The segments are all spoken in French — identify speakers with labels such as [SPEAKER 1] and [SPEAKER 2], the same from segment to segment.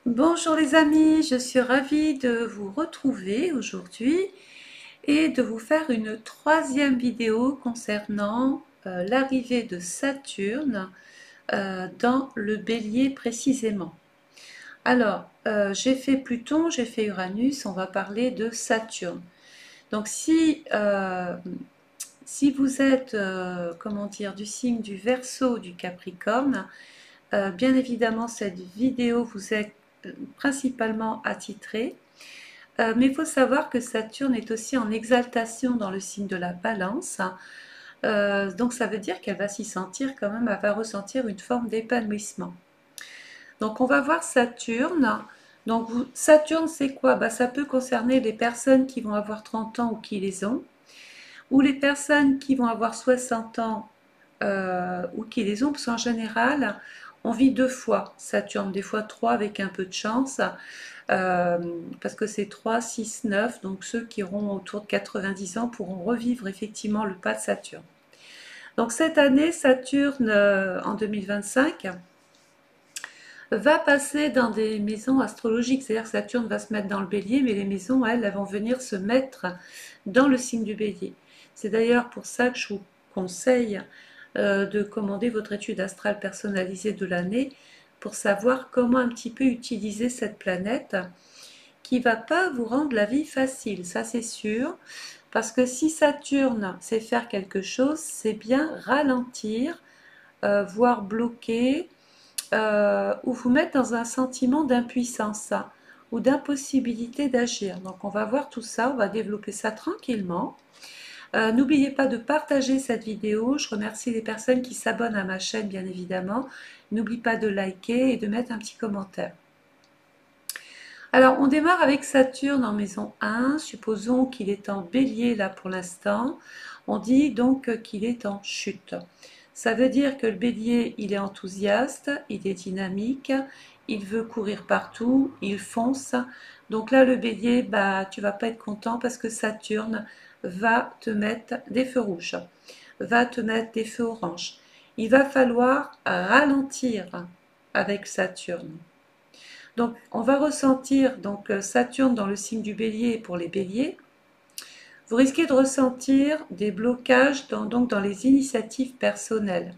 [SPEAKER 1] Bonjour les amis, je suis ravie de vous retrouver aujourd'hui et de vous faire une troisième vidéo concernant l'arrivée de Saturne dans le Bélier précisément. Alors, j'ai fait Pluton, j'ai fait Uranus, on va parler de Saturne. Donc si vous êtes, comment dire, du signe du Verseau, du Capricorne, bien évidemment cette vidéo vous est principalement attitrée. Mais il faut savoir que Saturne est aussi en exaltation dans le signe de la Balance. Donc ça veut dire qu'elle va s'y sentir quand même, elle va ressentir une forme d'épanouissement. Donc on va voir Saturne. Donc Saturne c'est quoi? Ça peut concerner les personnes qui vont avoir 30 ans ou qui les ont, ou les personnes qui vont avoir 60 ans ou qui les ont, parce qu'en général on vit deux fois Saturne, des fois trois avec un peu de chance. Parce que c'est 3, 6, 9, donc ceux qui auront autour de 90 ans pourront revivre effectivement le pas de Saturne. Donc cette année, Saturne en 2025 va passer dans des maisons astrologiques, c'est-à-dire que Saturne va se mettre dans le Bélier, mais les maisons, elles vont venir se mettre dans le signe du Bélier. C'est d'ailleurs pour ça que je vous conseille de commander votre étude astrale personnalisée de l'année pour savoir comment un petit peu utiliser cette planète qui va pas vous rendre la vie facile, ça c'est sûr, parce que si Saturne sait faire quelque chose, c'est bien ralentir, voire bloquer, ou vous mettre dans un sentiment d'impuissance ou d'impossibilité d'agir. Donc on va voir tout ça, on va développer ça tranquillement. N'oubliez pas de partager cette vidéo, je remercie les personnes qui s'abonnent à ma chaîne bien évidemment. N'oublie pas de liker et de mettre un petit commentaire. Alors, on démarre avec Saturne en maison 1. Supposons qu'il est en bélier là pour l'instant. On dit donc qu'il est en chute. Ça veut dire que le bélier, il est enthousiaste, il est dynamique, il veut courir partout, il fonce. Donc là, le bélier, tu vas pas être content parce que Saturne va te mettre des feux rouges, va te mettre des feux oranges. Il va falloir ralentir avec Saturne. Donc, on va ressentir Saturne dans le signe du bélier pour les béliers. Vous risquez de ressentir des blocages dans les initiatives personnelles.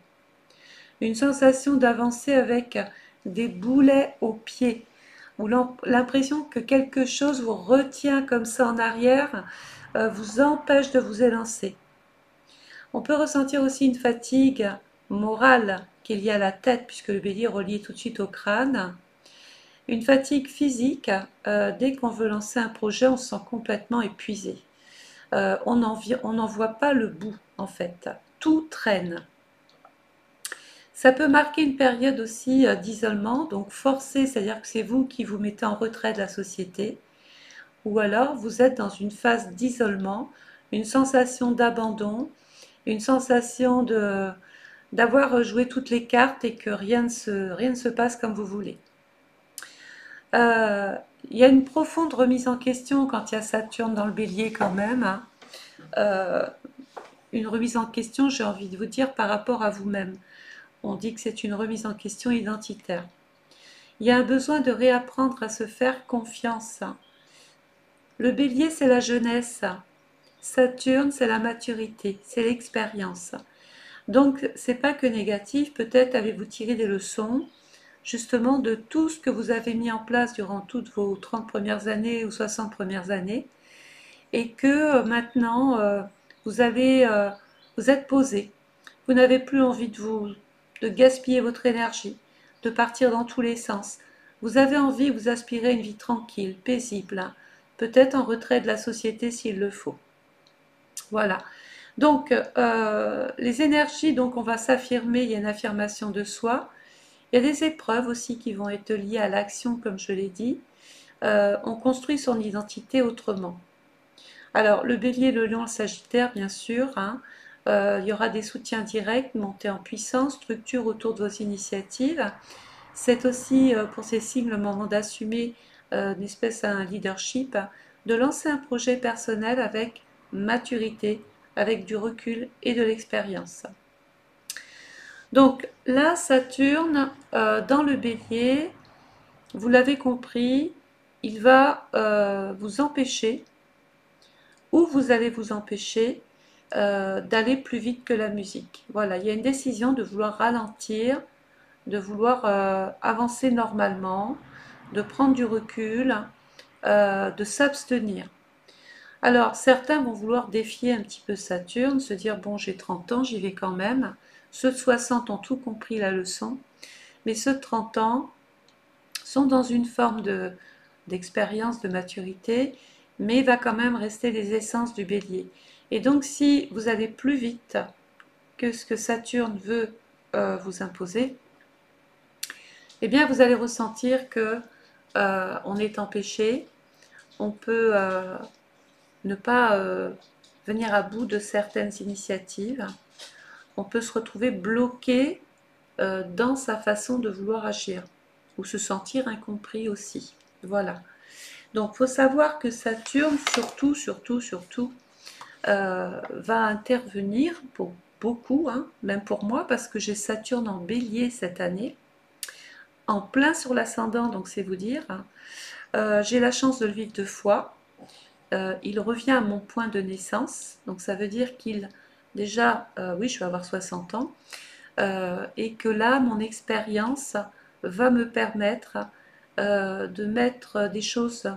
[SPEAKER 1] Une sensation d'avancer avec des boulets aux pieds, ou l'impression que quelque chose vous retient comme ça en arrière, vous empêche de vous élancer. On peut ressentir aussi une fatigue morale qui est liée à la tête, puisque le bélier est relié tout de suite au crâne. Une fatigue physique, dès qu'on veut lancer un projet, on se sent complètement épuisé. On n'en voit pas le bout, en fait. Tout traîne. Ça peut marquer une période aussi d'isolement, donc forcé, c'est-à-dire que c'est vous qui vous mettez en retrait de la société, ou alors vous êtes dans une phase d'isolement, une sensation d'abandon, une sensation d'avoir joué toutes les cartes et que rien ne se passe comme vous voulez. Euh, il y a une profonde remise en question quand il y a Saturne dans le bélier quand même, hein. Euh, une remise en question, j'ai envie de vous dire, par rapport à vous-même. On dit que c'est une remise en question identitaire. Il y a un besoin de réapprendre à se faire confiance. Le bélier, c'est la jeunesse. Saturne, c'est la maturité, c'est l'expérience. Donc, c'est pas que négatif. Peut-être avez-vous tiré des leçons justement de tout ce que vous avez mis en place durant toutes vos 30 premières années ou 60 premières années et que maintenant vous êtes posé. Vous n'avez plus envie de gaspiller votre énergie, de partir dans tous les sens. Vous avez envie, vous aspirez à une vie tranquille, paisible, hein, peut-être en retrait de la société s'il le faut. Voilà. Donc, les énergies, donc on va s'affirmer, il y a une affirmation de soi. Il y a des épreuves aussi qui vont être liées à l'action, comme je l'ai dit. On construit son identité autrement. Alors, le bélier, le lion, le sagittaire, bien sûr, hein. Il y aura des soutiens directs, montée en puissance, structure autour de vos initiatives. C'est aussi pour ces signes le moment d'assumer une espèce un leadership, de lancer un projet personnel avec maturité, avec du recul et de l'expérience. Donc là, Saturne dans le bélier, vous l'avez compris, il va vous empêcher, ou vous allez vous empêcher d'aller plus vite que la musique. Voilà, il y a une décision de vouloir ralentir, de vouloir avancer normalement, de prendre du recul, de s'abstenir. Alors, certains vont vouloir défier un petit peu Saturne, se dire, bon, j'ai 30 ans, j'y vais quand même. Ceux de 60 ont tout compris la leçon, mais ceux de 30 ans sont dans une forme d'expérience, de maturité, mais il va quand même rester les essences du bélier. Et donc, si vous allez plus vite que ce que Saturne veut vous imposer, eh bien, vous allez ressentir que on est empêché, on peut ne pas venir à bout de certaines initiatives, on peut se retrouver bloqué dans sa façon de vouloir agir, ou se sentir incompris aussi. Voilà. Donc, il faut savoir que Saturne, surtout, va intervenir pour beaucoup, hein, même pour moi, parce que j'ai Saturne en bélier cette année, en plein sur l'ascendant, donc c'est vous dire. J'ai la chance de le vivre 2 fois. Il revient à mon point de naissance, donc ça veut dire qu'il, déjà, oui, je vais avoir 60 ans, et que là, mon expérience va me permettre de mettre des choses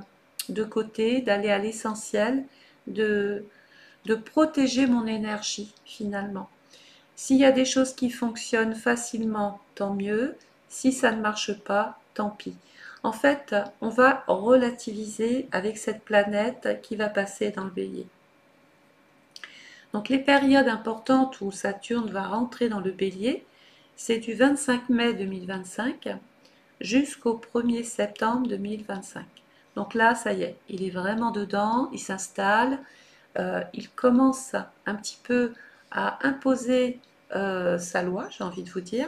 [SPEAKER 1] de côté, d'aller à l'essentiel, de, de protéger mon énergie finalement. S'il y a des choses qui fonctionnent facilement, tant mieux. Si ça ne marche pas, tant pis. En fait, on va relativiser avec cette planète qui va passer dans le bélier. Donc les périodes importantes où Saturne va rentrer dans le bélier, c'est du 25 mai 2025 jusqu'au 1er septembre 2025. Donc là, ça y est, il est vraiment dedans, il s'installe, il commence un petit peu à imposer sa loi, j'ai envie de vous dire,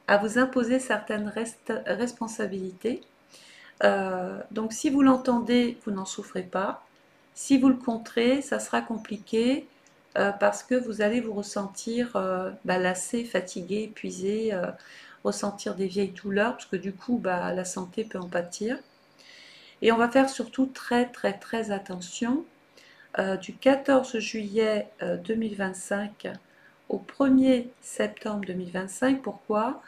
[SPEAKER 1] à vous imposer certaines responsabilités. Donc si vous l'entendez, vous n'en souffrez pas. Si vous le contrez, ça sera compliqué parce que vous allez vous ressentir lassé, fatigué, épuisé, ressentir des vieilles douleurs, parce que du coup, la santé peut en pâtir. Et on va faire surtout très attention du 14 juillet 2025 au 1er septembre 2025. Pourquoi?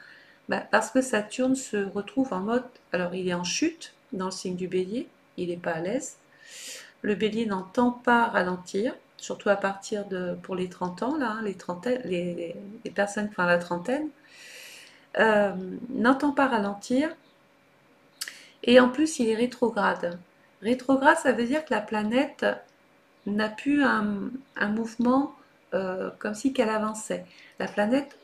[SPEAKER 1] Parce que Saturne se retrouve en mode, alors il est en chute dans le signe du bélier, il n'est pas à l'aise. Le bélier n'entend pas ralentir, surtout à partir de, pour les 30 ans, là, les personnes qui font la trentaine, n'entend pas ralentir, et en plus il est rétrograde. Rétrograde, ça veut dire que la planète n'a plus un mouvement comme si qu'elle avançait. La planète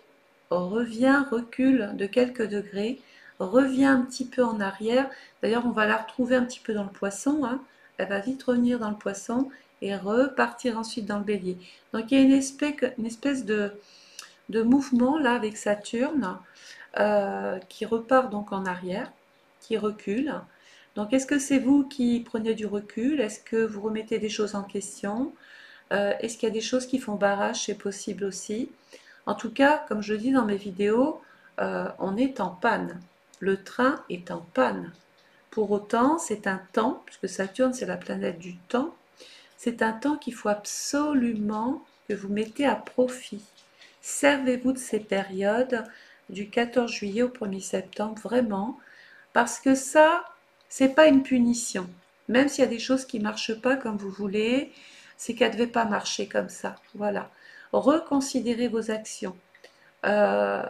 [SPEAKER 1] revient, recule de quelques degrés, revient un petit peu en arrière. D'ailleurs, on va la retrouver un petit peu dans le poisson, hein. Elle va vite revenir dans le poisson et repartir ensuite dans le bélier. Donc il y a une espèce de mouvement là avec Saturne qui repart donc en arrière, qui recule. Donc est-ce que c'est vous qui prenez du recul? Est-ce que vous remettez des choses en question? Est-ce qu'il y a des choses qui font barrage? C'est possible aussi. En tout cas, comme je dis dans mes vidéos, on est en panne. Le train est en panne. Pour autant, c'est un temps, puisque Saturne c'est la planète du temps, c'est un temps qu'il faut absolument que vous mettez à profit. Servez-vous de ces périodes du 14 juillet au 1er septembre, vraiment, parce que ça, c'est pas une punition. Même s'il y a des choses qui ne marchent pas comme vous voulez, c'est qu'elles ne devaient pas marcher comme ça. Voilà. Reconsidérez vos actions. Euh,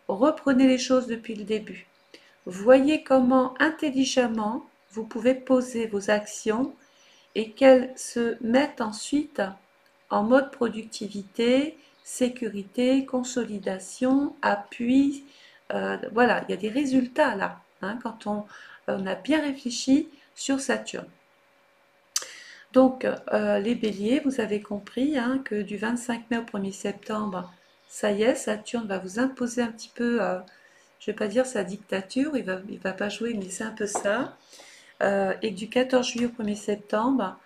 [SPEAKER 1] Reprenez les choses depuis le début. Voyez comment intelligemment vous pouvez poser vos actions et qu'elles se mettent ensuite en mode productivité, sécurité, consolidation, appui. Voilà, il y a des résultats là, hein, quand on a bien réfléchi sur Saturne. Donc, les béliers, vous avez compris hein, que du 25 mai au 1er septembre, ça y est, Saturne va vous imposer un petit peu, je ne vais pas dire sa dictature, il va pas jouer, mais c'est un peu ça. Et que du 14 juillet au 1er septembre,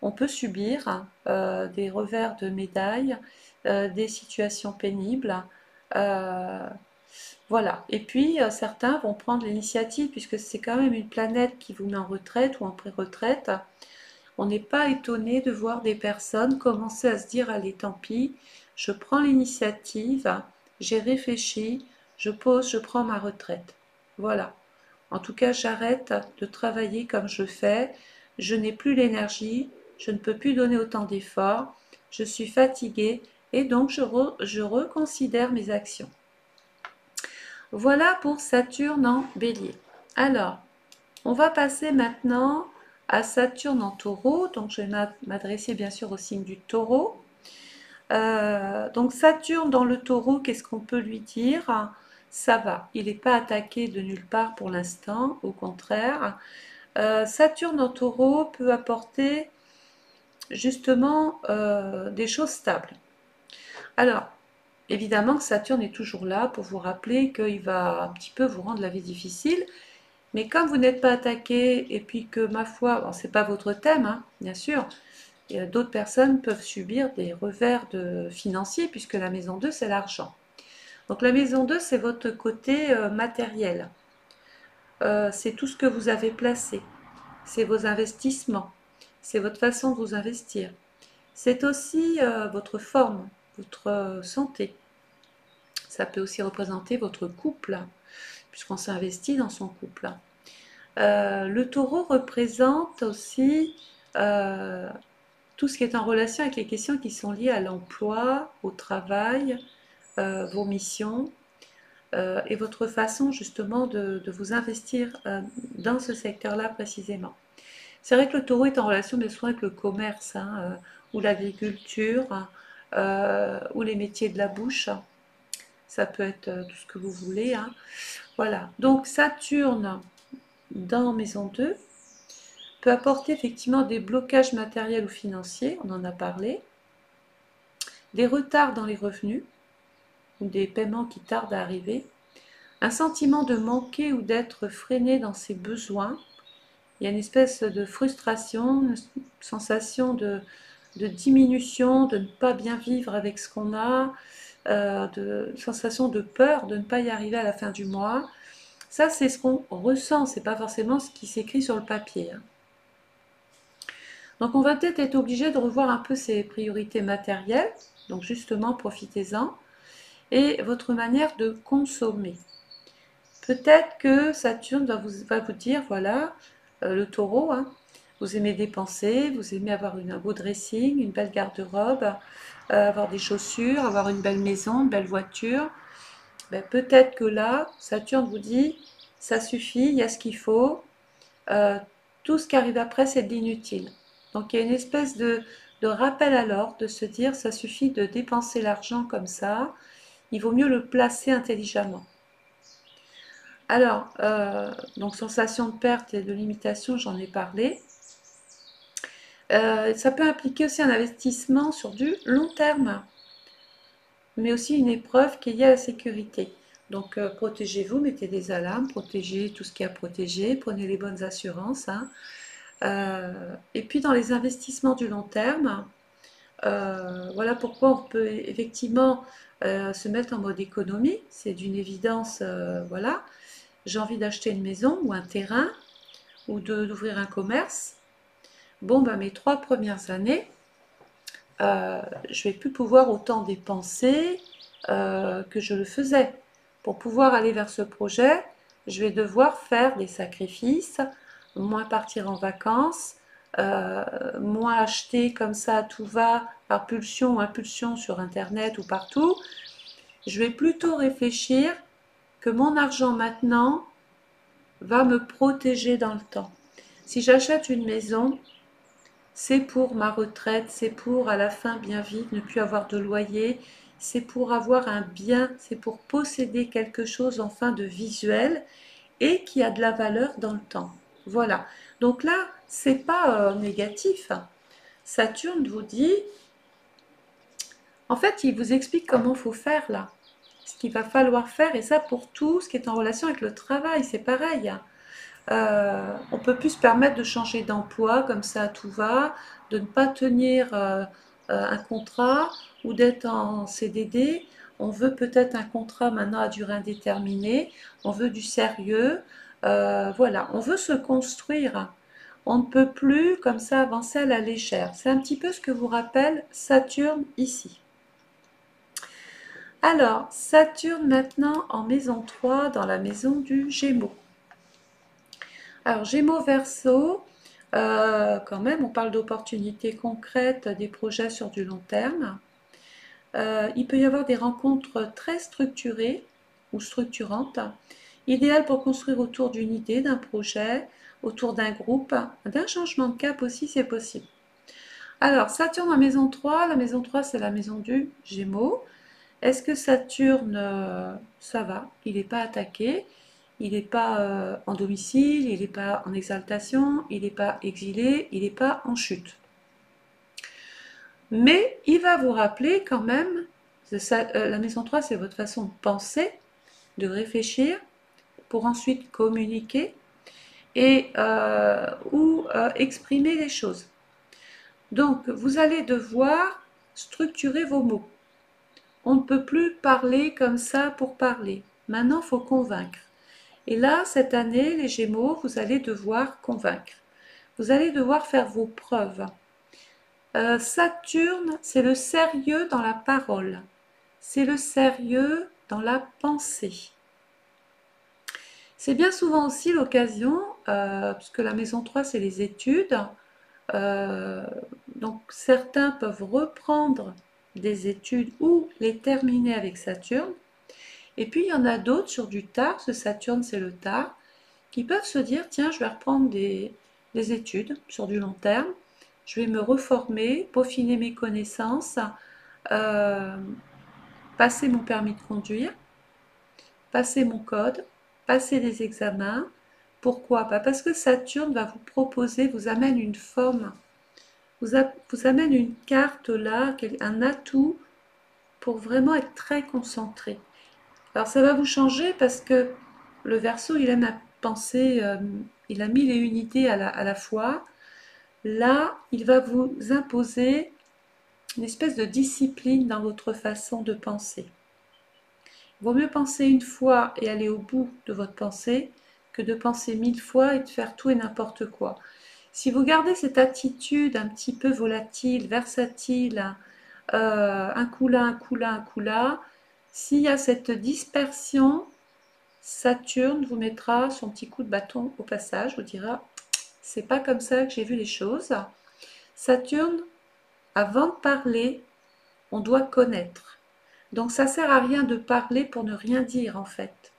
[SPEAKER 1] on peut subir des revers de médaille, des situations pénibles, euh, Voilà. Et puis, certains vont prendre l'initiative, puisque c'est quand même une planète qui vous met en retraite ou en pré-retraite. On n'est pas étonné de voir des personnes commencer à se dire, allez, tant pis, je prends l'initiative, j'ai réfléchi, je pose, je prends ma retraite. Voilà. En tout cas, j'arrête de travailler comme je fais, je n'ai plus l'énergie, je ne peux plus donner autant d'efforts, je suis fatiguée et donc je reconsidère mes actions. Voilà pour Saturne en Bélier. Alors, on va passer maintenant à Saturne en Taureau. Donc, je vais m'adresser bien sûr au signe du Taureau. Donc, Saturne dans le Taureau, qu'est-ce qu'on peut lui dire? Ça va, il n'est pas attaqué de nulle part pour l'instant, au contraire. Saturne en Taureau peut apporter justement des choses stables. Alors, évidemment que Saturne est toujours là pour vous rappeler qu'il va un petit peu vous rendre la vie difficile, mais comme vous n'êtes pas attaqué et puis que ma foi, bon, c'est pas votre thème, hein, bien sûr, d'autres personnes peuvent subir des revers financiers puisque la maison 2 c'est l'argent. Donc la maison 2 c'est votre côté matériel. C'est tout ce que vous avez placé, c'est vos investissements, c'est votre façon de vous investir. C'est aussi votre forme, votre santé. Ça peut aussi représenter votre couple, puisqu'on s'investit dans son couple. Le taureau représente aussi tout ce qui est en relation avec les questions qui sont liées à l'emploi, au travail, vos missions et votre façon justement de vous investir dans ce secteur-là précisément. C'est vrai que le taureau est en relation bien souvent avec le commerce hein, ou l'agriculture ou les métiers de la bouche. Ça peut être tout ce que vous voulez. Hein. Voilà. Donc Saturne dans maison 2 peut apporter effectivement des blocages matériels ou financiers, on en a parlé, des retards dans les revenus ou des paiements qui tardent à arriver, un sentiment de manquer ou d'être freiné dans ses besoins. Il y a une espèce de frustration, une sensation de diminution, de ne pas bien vivre avec ce qu'on a, de sensation de peur de ne pas y arriver à la fin du mois. Ça, c'est ce qu'on ressent, c'est pas forcément ce qui s'écrit sur le papier. Hein. Donc on va peut-être être obligé de revoir un peu ses priorités matérielles, donc justement profitez-en, et votre manière de consommer. Peut-être que Saturne va vous dire, voilà, le taureau, hein, vous aimez dépenser, vous aimez avoir un beau dressing, une belle garde-robe, avoir des chaussures, avoir une belle maison, une belle voiture. Ben, peut-être que là, Saturne vous dit, ça suffit, il y a ce qu'il faut, tout ce qui arrive après, c'est de l'inutile. Donc il y a une espèce de rappel à l'ordre, de se dire, ça suffit de dépenser l'argent comme ça, il vaut mieux le placer intelligemment. Alors, donc sensation de perte et de limitation, j'en ai parlé. Ça peut impliquer aussi un investissement sur du long terme, mais aussi une épreuve qui est liée à la sécurité. Donc protégez-vous, mettez des alarmes, protégez tout ce qui est à protéger, prenez les bonnes assurances. Hein. Et puis dans les investissements du long terme, voilà pourquoi on peut effectivement se mettre en mode économie, c'est d'une évidence, voilà. J'ai envie d'acheter une maison ou un terrain ou d'ouvrir un commerce. Bon, ben, mes 3 premières années, je vais plus pouvoir autant dépenser que je le faisais. Pour pouvoir aller vers ce projet, je vais devoir faire des sacrifices, moins partir en vacances, moins acheter comme ça à tout va, par pulsion ou impulsion sur Internet ou partout. Je vais plutôt réfléchir que mon argent maintenant va me protéger dans le temps. Si j'achète une maison, c'est pour ma retraite, c'est pour à la fin bien vivre, ne plus avoir de loyer, c'est pour avoir un bien, c'est pour posséder quelque chose enfin de visuel et qui a de la valeur dans le temps. Voilà. Donc là, c'est pas négatif. Saturne vous dit, en fait, il vous explique comment il faut faire là, ce qu'il va falloir faire, et ça pour tout ce qui est en relation avec le travail, c'est pareil. On ne peut plus se permettre de changer d'emploi comme ça tout va, de ne pas tenir un contrat ou d'être en CDD. on veut peut-être un contrat maintenant à durée indéterminée, on veut du sérieux, voilà, on veut se construire. On ne peut plus comme ça avancer à la légère. C'est un petit peu ce que vous rappelle Saturne ici. Alors, Saturne maintenant en maison 3 dans la maison du Gémeaux. Alors, Gémeaux Verseau, quand même, on parle d'opportunités concrètes, des projets sur du long terme. Il peut y avoir des rencontres très structurées ou structurantes, idéales pour construire autour d'une idée, d'un projet, autour d'un groupe, d'un changement de cap aussi, c'est possible. Alors, Saturne en maison 3, la maison 3 c'est la maison du Gémeaux. Est-ce que Saturne, ça va, il n'est pas attaqué, il n'est pas en domicile, il n'est pas en exaltation, il n'est pas exilé, il n'est pas en chute. Mais il va vous rappeler quand même, la maison 3 c'est votre façon de penser, de réfléchir, pour ensuite communiquer et ou exprimer les choses. Donc vous allez devoir structurer vos mots. On ne peut plus parler comme ça pour parler. Maintenant, il faut convaincre. Et là, cette année, les Gémeaux, vous allez devoir convaincre. Vous allez devoir faire vos preuves. Saturne, c'est le sérieux dans la parole. C'est le sérieux dans la pensée. C'est bien souvent aussi l'occasion, puisque la maison 3, c'est les études. Donc certains peuvent reprendre des études ou les terminer avec Saturne. Et puis il y en a d'autres sur du tard, ce Saturne c'est le tard, qui peuvent se dire tiens, je vais reprendre des études sur du long terme, je vais me reformer, peaufiner mes connaissances, euh, passer mon permis de conduire, passer mon code, passer des examens. Pourquoi? Parce que Saturne va vous proposer, vous amène une forme, vous amène une carte là, un atout pour vraiment être très concentré. Alors ça va vous changer parce que le Verseau, il aime à penser, il a mille et une idées à la fois. Là, il va vous imposer une espèce de discipline dans votre façon de penser. Il vaut mieux penser une fois et aller au bout de votre pensée que de penser 1000 fois et de faire tout et n'importe quoi. Si vous gardez cette attitude un petit peu volatile, versatile, un coup là, un coup là, un coup là, s'il y a cette dispersion, Saturne vous mettra son petit coup de bâton au passage, vous dira c'est pas comme ça que j'ai vu les choses. Saturne, avant de parler, on doit connaître. Donc ça sert à rien de parler pour ne rien dire en fait,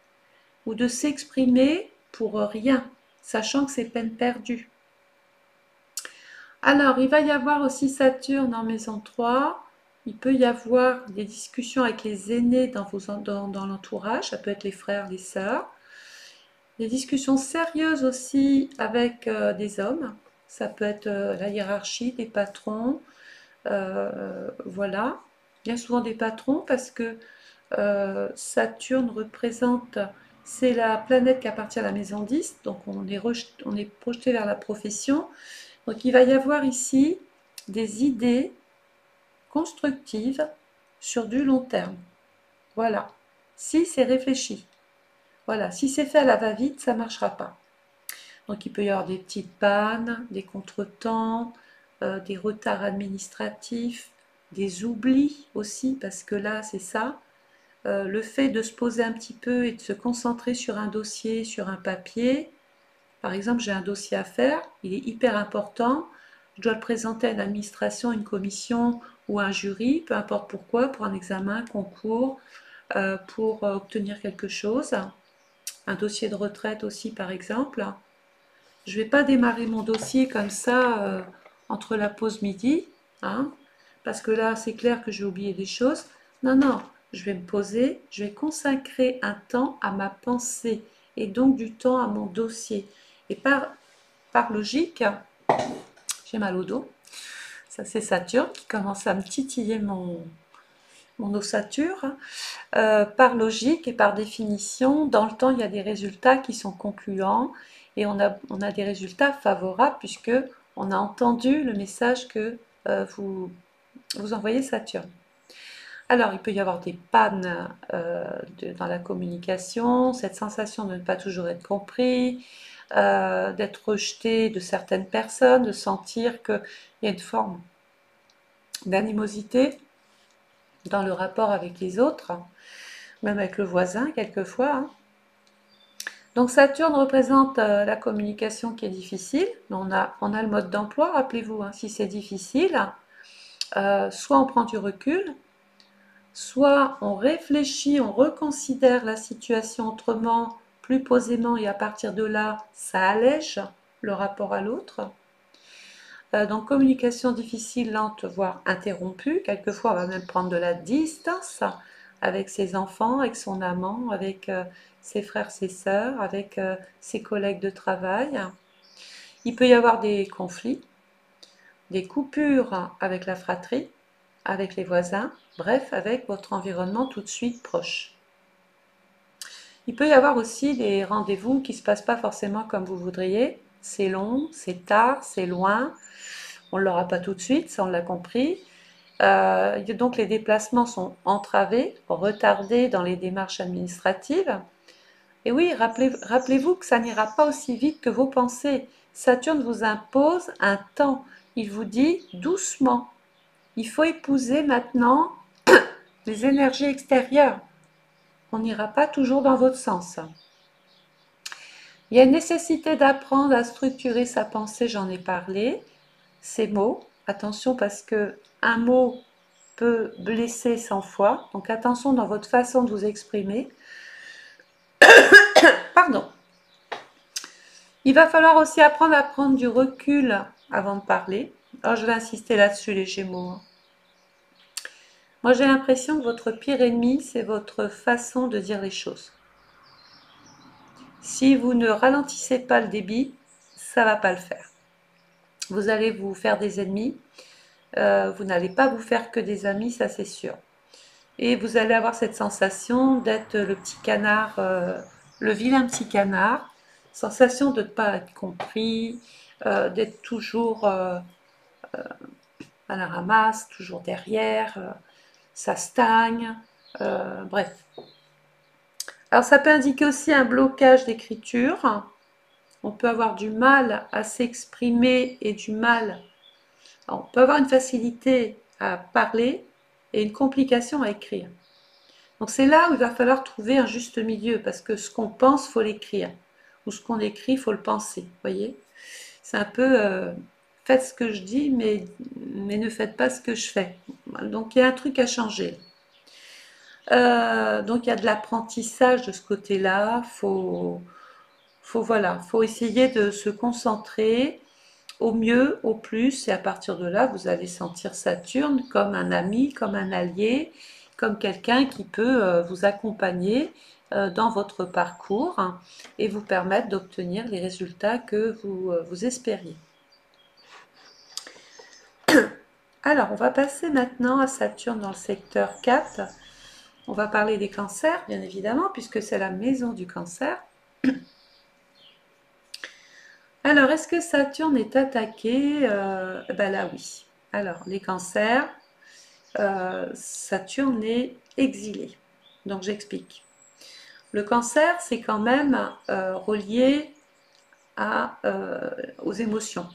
[SPEAKER 1] ou de s'exprimer pour rien, sachant que c'est peine perdue. Alors, il va y avoir aussi Saturne en maison 3. Il peut y avoir des discussions avec les aînés dans l'entourage, ça peut être les frères, les sœurs. Des discussions sérieuses aussi avec des hommes, ça peut être la hiérarchie, des patrons, voilà. Bien souvent des patrons parce que Saturne représente, c'est la planète qui appartient à la maison 10, donc on est projeté vers la profession. Donc il va y avoir ici des idées constructives sur du long terme. Voilà. Si c'est réfléchi. Voilà. Si c'est fait à la va-vite, ça ne marchera pas. Donc il peut y avoir des petites pannes, des contretemps, des retards administratifs, des oublis aussi, parce que là c'est ça. Le fait de se poser un petit peu et de se concentrer sur un dossier, sur un papier. Par exemple, j'ai un dossier à faire, il est hyper important, je dois le présenter à une administration, une commission ou un jury, peu importe pourquoi, pour un examen, concours, pour obtenir quelque chose. Un dossier de retraite aussi, par exemple. Je ne vais pas démarrer mon dossier comme ça entre la pause midi, hein, parce que là, c'est clair que je vais oublier des choses. Non, non, je vais me poser, je vais consacrer un temps à ma pensée et donc du temps à mon dossier. Et par logique, j'ai mal au dos. Ça, c'est Saturne qui commence à me titiller mon ossature. Par logique et par définition, dans le temps, il y a des résultats qui sont concluants et on a des résultats favorables puisque on a entendu le message que vous envoyez Saturne. Alors, il peut y avoir des pannes dans la communication, cette sensation de ne pas toujours être compris, d'être rejeté de certaines personnes, de sentir qu'il y a une forme d'animosité dans le rapport avec les autres, même avec le voisin quelquefois, hein. Donc Saturne représente la communication qui est difficile. On a le mode d'emploi, rappelez-vous, hein, si c'est difficile, soit on prend du recul, soit on réfléchit, on reconsidère la situation autrement, plus posément, et à partir de là, ça allège le rapport à l'autre. Donc communication difficile, lente, voire interrompue. Quelquefois, on va même prendre de la distance avec ses enfants, avec son amant, avec ses frères, ses sœurs, avec ses collègues de travail. Il peut y avoir des conflits, des coupures avec la fratrie, avec les voisins, bref, avec votre environnement tout de suite proche. Il peut y avoir aussi des rendez-vous qui ne se passent pas forcément comme vous voudriez. C'est long, c'est tard, c'est loin. On ne l'aura pas tout de suite, ça on l'a compris. Donc les déplacements sont entravés, retardés dans les démarches administratives. Et oui, rappelez-vous que ça n'ira pas aussi vite que vos pensées. Saturne vous impose un temps. Il vous dit doucement. Il faut épouser maintenant les énergies extérieures. On n'ira pas toujours dans votre sens. Il y a une nécessité d'apprendre à structurer sa pensée, j'en ai parlé. Ces mots, attention parce que un mot peut blesser 100 fois, donc attention dans votre façon de vous exprimer. Pardon. Il va falloir aussi apprendre à prendre du recul avant de parler. Alors je vais insister là-dessus les Gémeaux. Moi j'ai l'impression que votre pire ennemi, c'est votre façon de dire les choses. Si vous ne ralentissez pas le débit, ça ne va pas le faire. Vous allez vous faire des ennemis, vous n'allez pas vous faire que des amis, ça c'est sûr. Et vous allez avoir cette sensation d'être le petit canard, le vilain petit canard, sensation de ne pas être compris, d'être toujours à la ramasse, toujours derrière, ça stagne, bref. Alors ça peut indiquer aussi un blocage d'écriture. On peut avoir du mal à s'exprimer et du mal. Alors, on peut avoir une facilité à parler et une complication à écrire. Donc c'est là où il va falloir trouver un juste milieu, parce que ce qu'on pense, il faut l'écrire. Ou ce qu'on écrit, il faut le penser. Voyez, c'est un peu faites ce que je dis, mais ne faites pas ce que je fais. Donc il y a un truc à changer. Donc il y a de l'apprentissage de ce côté-là. Voilà, faut essayer de se concentrer au mieux, au plus, et à partir de là, vous allez sentir Saturne comme un ami, comme un allié, comme quelqu'un qui peut vous accompagner dans votre parcours, hein, et vous permettre d'obtenir les résultats que vous espériez. Alors, on va passer maintenant à Saturne dans le secteur 4. On va parler des cancers, bien évidemment, puisque c'est la maison du cancer. Alors, est-ce que Saturne est attaqué? Ben là, oui. Alors, les cancers, Saturne est exilé. Donc, j'explique. Le cancer, c'est quand même relié aux émotions,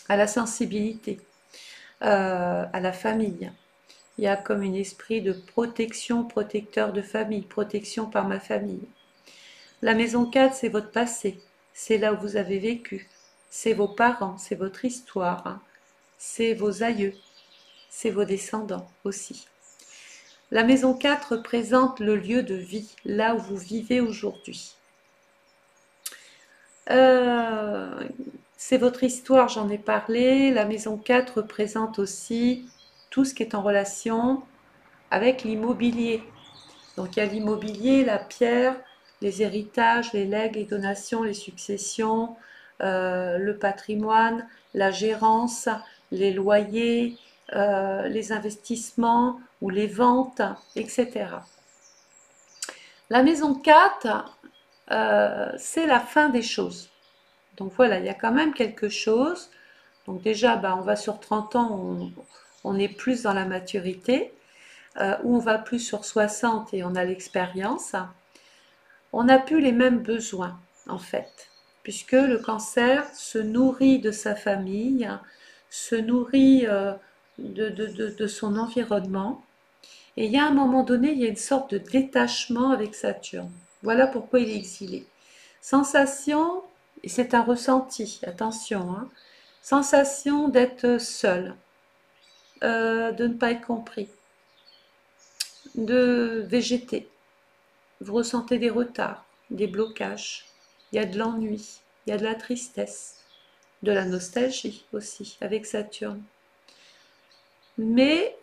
[SPEAKER 1] à la sensibilité, à la famille. Il y a comme un esprit de protection, protecteur de famille, protection par ma famille. La maison 4, c'est votre passé, c'est là où vous avez vécu, c'est vos parents, c'est votre histoire, hein. C'est vos aïeux, c'est vos descendants aussi. La maison 4 représente le lieu de vie, là où vous vivez aujourd'hui. C'est votre histoire, j'en ai parlé. La maison 4 représente aussi tout ce qui est en relation avec l'immobilier. Donc il y a l'immobilier, la pierre, les héritages, les legs, les donations, les successions, le patrimoine, la gérance, les loyers, les investissements ou les ventes, etc. La maison 4, c'est la fin des choses. Donc voilà, il y a quand même quelque chose. Donc déjà, on va sur 30 ans, on est plus dans la maturité. où on va plus sur 60 et on a l'expérience, on n'a plus les mêmes besoins en fait, puisque le cancer se nourrit de sa famille, se nourrit de son environnement, et il y a un moment donné, il y a une sorte de détachement avec Saturne. Voilà pourquoi il est exilé. Sensation, et c'est un ressenti, attention, hein, sensation d'être seul, de ne pas être compris, de végéter. Vous ressentez des retards, des blocages, il y a de l'ennui, il y a de la tristesse, de la nostalgie aussi avec Saturne. Mais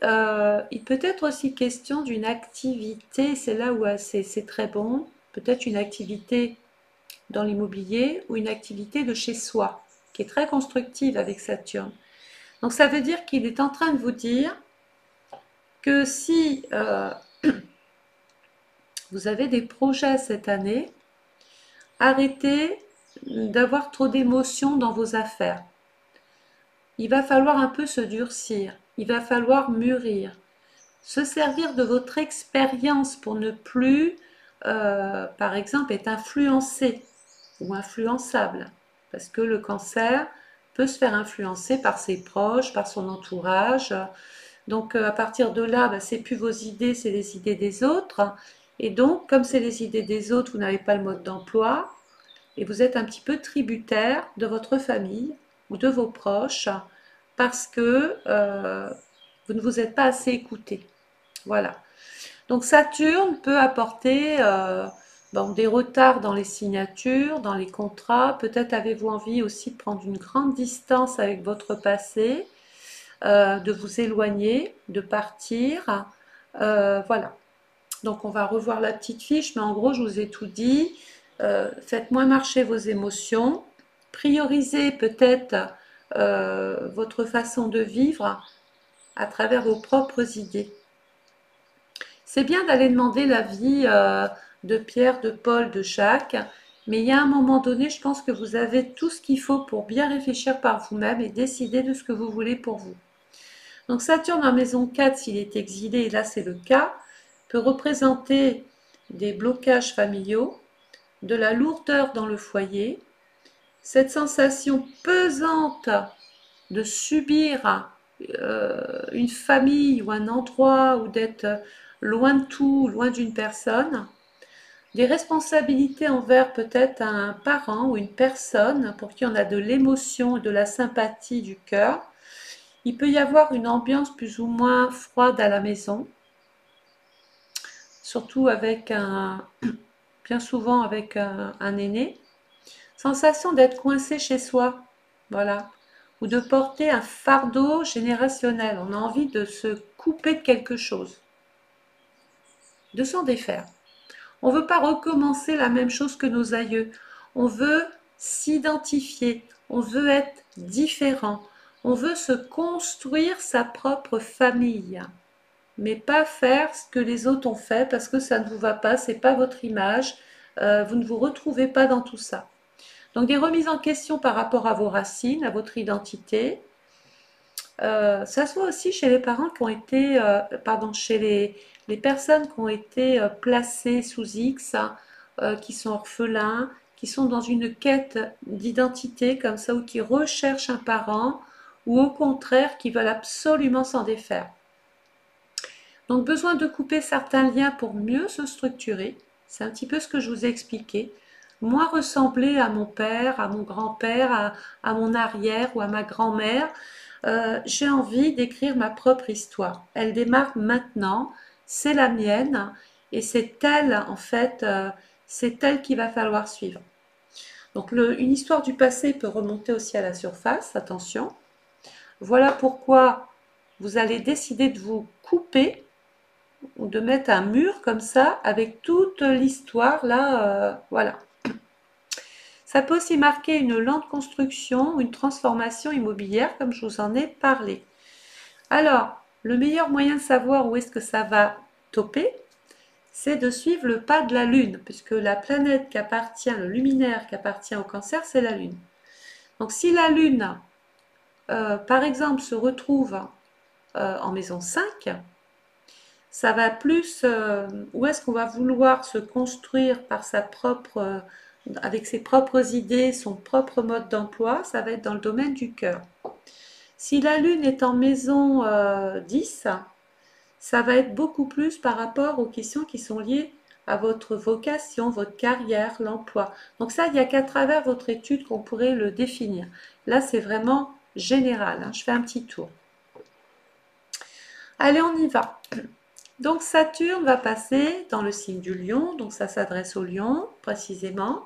[SPEAKER 1] il peut être aussi question d'une activité, c'est là où c'est très bon, peut-être une activité dans l'immobilier ou une activité de chez soi, qui est très constructive avec Saturne. Donc ça veut dire qu'il est en train de vous dire que si vous avez des projets cette année, arrêtez d'avoir trop d'émotions dans vos affaires. Il va falloir un peu se durcir, il va falloir mûrir, se servir de votre expérience pour ne plus, par exemple, être influencé ou influençable. Parce que le cancer peut se faire influencer par ses proches, par son entourage. Donc à partir de là, bah, c'est plus vos idées, c'est les idées des autres. Et donc, comme c'est les idées des autres, vous n'avez pas le mode d'emploi et vous êtes un petit peu tributaire de votre famille ou de vos proches parce que vous ne vous êtes pas assez écouté. Voilà. Donc Saturne peut apporter bon, des retards dans les signatures, dans les contrats. Peut-être avez-vous envie aussi de prendre une grande distance avec votre passé, de vous éloigner, de partir. Voilà. Donc on va revoir la petite fiche, mais en gros je vous ai tout dit. Faites moins marcher vos émotions. Priorisez peut-être votre façon de vivre à travers vos propres idées. C'est bien d'aller demander l'avis de Pierre, de Paul, de Jacques, mais il y a un moment donné, je pense que vous avez tout ce qu'il faut pour bien réfléchir par vous-même et décider de ce que vous voulez pour vous. Donc Saturne en maison 4, s'il est exilé, et là c'est le cas, peut représenter des blocages familiaux, de la lourdeur dans le foyer, cette sensation pesante de subir une famille ou un endroit ou d'être loin de tout, loin d'une personne, des responsabilités envers peut-être un parent ou une personne pour qui on a de l'émotion et de la sympathie du cœur. Il peut y avoir une ambiance plus ou moins froide à la maison, surtout avec bien souvent avec un aîné. Sensation d'être coincé chez soi, voilà, ou de porter un fardeau générationnel. On a envie de se couper de quelque chose, de s'en défaire. On ne veut pas recommencer la même chose que nos aïeux. On veut s'identifier, on veut être différent, on veut se construire sa propre famille, mais pas faire ce que les autres ont fait parce que ça ne vous va pas, c'est pas votre image, vous ne vous retrouvez pas dans tout ça. Donc des remises en question par rapport à vos racines, à votre identité. Ça se voit aussi chez les parents qui ont été, pardon, chez les personnes qui ont été placées sous X, qui sont orphelins, qui sont dans une quête d'identité comme ça, ou qui recherchent un parent, ou au contraire qui veulent absolument s'en défaire. Donc besoin de couper certains liens pour mieux se structurer, c'est un petit peu ce que je vous ai expliqué. Moins ressembler à mon père, à mon grand-père, à mon arrière ou à ma grand-mère. J'ai envie d'écrire ma propre histoire. Elle démarre maintenant, c'est la mienne et c'est elle en fait, c'est elle qu'il va falloir suivre. Donc une histoire du passé peut remonter aussi à la surface, attention. Voilà pourquoi vous allez décider de vous couper ou de mettre un mur comme ça avec toute l'histoire là, voilà. Ça peut aussi marquer une lente construction ou une transformation immobilière comme je vous en ai parlé. Alors, le meilleur moyen de savoir où est-ce que ça va toper, c'est de suivre le pas de la Lune, puisque la planète qui appartient, le luminaire qui appartient au Cancer, c'est la Lune. Donc si la Lune, par exemple, se retrouve en maison 5, ça va plus, où est-ce qu'on va vouloir se construire par sa propre, avec ses propres idées, son propre mode d'emploi, ça va être dans le domaine du cœur. Si la lune est en maison 10, ça va être beaucoup plus par rapport aux questions qui sont liées à votre vocation, votre carrière, l'emploi. Donc ça, il n'y a qu'à travers votre étude qu'on pourrait le définir. Là, c'est vraiment général, hein. Je fais un petit tour. Allez, on y va. Donc Saturne va passer dans le signe du Lion, donc ça s'adresse au Lion précisément,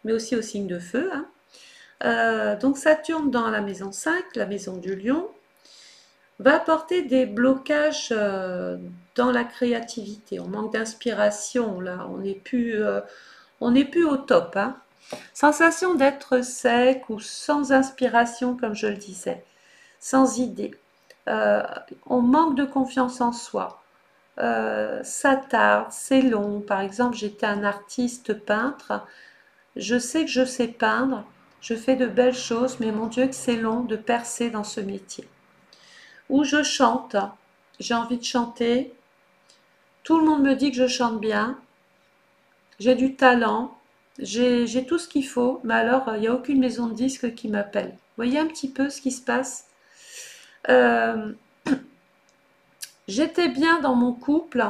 [SPEAKER 1] mais aussi au signe de feu, hein. Donc Saturne dans la maison 5, la maison du Lion, va apporter des blocages dans la créativité. On manque d'inspiration, là, on n'est plus au top, hein. Sensation d'être sec ou sans inspiration, comme je le disais, sans idée. Euh, on manque de confiance en soi. Ça tarde, c'est long. Par exemple, j'étais un artiste peintre. Je sais que je sais peindre, je fais de belles choses, mais mon Dieu que c'est long de percer dans ce métier. Ou je chante, j'ai envie de chanter, tout le monde me dit que je chante bien, j'ai du talent, j'ai tout ce qu'il faut, mais alors il n'y a aucune maison de disques qui m'appelle. Vous voyez un petit peu ce qui se passe. Euh, J'étais bien dans mon couple,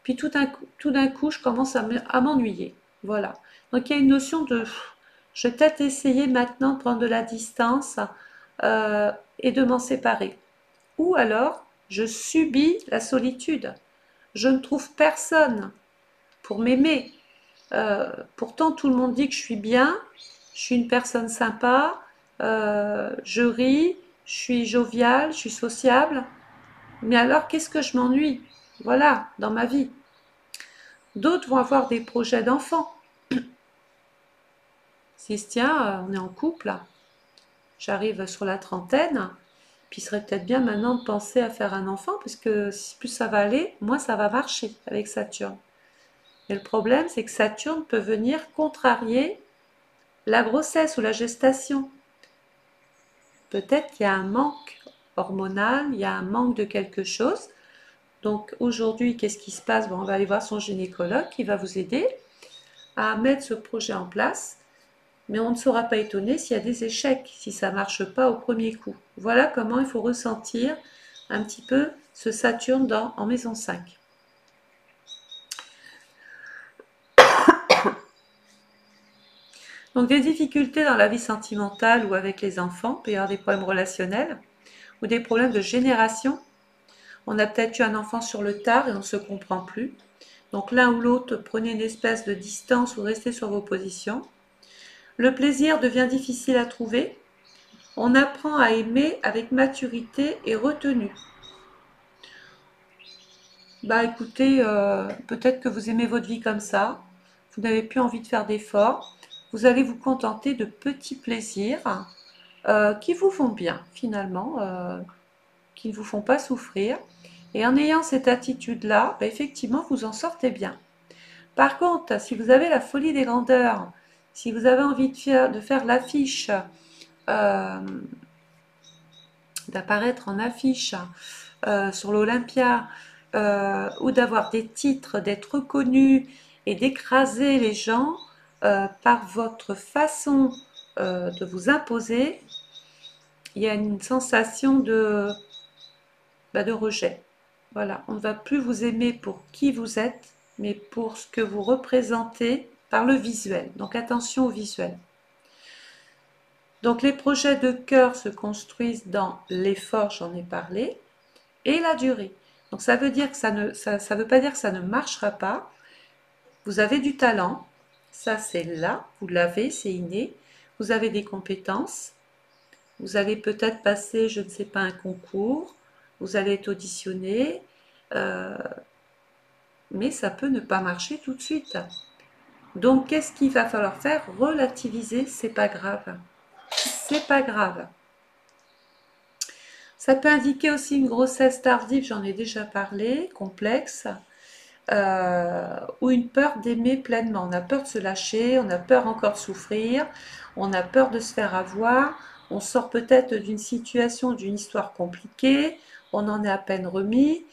[SPEAKER 1] puis tout d'un coup, je commence à m'ennuyer. Voilà. Donc il y a une notion de, je vais peut-être essayer maintenant de prendre de la distance et de m'en séparer. Ou alors, je subis la solitude. Je ne trouve personne pour m'aimer. Pourtant, tout le monde dit que je suis bien, je suis une personne sympa, je ris, je suis joviale, je suis sociable. Mais alors, qu'est-ce que je m'ennuie? Voilà, dans ma vie. D'autres vont avoir des projets d'enfants. Si tiens, on est en couple, j'arrive sur la trentaine, puis il serait peut-être bien maintenant de penser à faire un enfant, parce que plus ça va aller, moins ça va marcher avec Saturne. Et le problème, c'est que Saturne peut venir contrarier la grossesse ou la gestation. Peut-être qu'il y a un manque hormonal, il y a un manque de quelque chose. Donc aujourd'hui, qu'est-ce qui se passe? Bon, on va aller voir son gynécologue qui va vous aider à mettre ce projet en place. Mais on ne sera pas étonné s'il y a des échecs, si ça ne marche pas au premier coup. Voilà comment il faut ressentir un petit peu ce Saturne en maison 5. Donc des difficultés dans la vie sentimentale ou avec les enfants, il peut y avoir des problèmes relationnels ou des problèmes de génération. On a peut-être eu un enfant sur le tard et on ne se comprend plus. Donc l'un ou l'autre, prenez une espèce de distance ou restez sur vos positions. Le plaisir devient difficile à trouver. On apprend à aimer avec maturité et retenue. Bah écoutez, peut-être que vous aimez votre vie comme ça, vous n'avez plus envie de faire d'efforts, vous allez vous contenter de petits plaisirs qui vous font bien finalement, qui ne vous font pas souffrir. Et en ayant cette attitude-là, bah, effectivement, vous en sortez bien. Par contre, si vous avez la folie des grandeurs, si vous avez envie de faire l'affiche, euh, d'apparaître en affiche sur l'Olympia, ou d'avoir des titres, d'être reconnu et d'écraser les gens par votre façon de vous imposer, il y a une sensation de rejet. Voilà, on ne va plus vous aimer pour qui vous êtes, mais pour ce que vous représentez par le visuel. Donc attention au visuel. Donc les projets de cœur se construisent dans l'effort, j'en ai parlé, et la durée. Donc ça veut dire que ça veut pas dire que ça ne marchera pas. Vous avez du talent, ça c'est là, vous l'avez, c'est inné. Vous avez des compétences, vous allez peut-être passer, je ne sais pas, un concours, vous allez être auditionné, euh, mais ça peut ne pas marcher tout de suite. Donc qu'est-ce qu'il va falloir faire? Relativiser, c'est pas grave. C'est pas grave. Ça peut indiquer aussi une grossesse tardive, j'en ai déjà parlé, complexe, ou une peur d'aimer pleinement. On a peur de se lâcher, on a peur encore de souffrir, on a peur de se faire avoir, on sort peut-être d'une situation, d'une histoire compliquée, on en est à peine remis,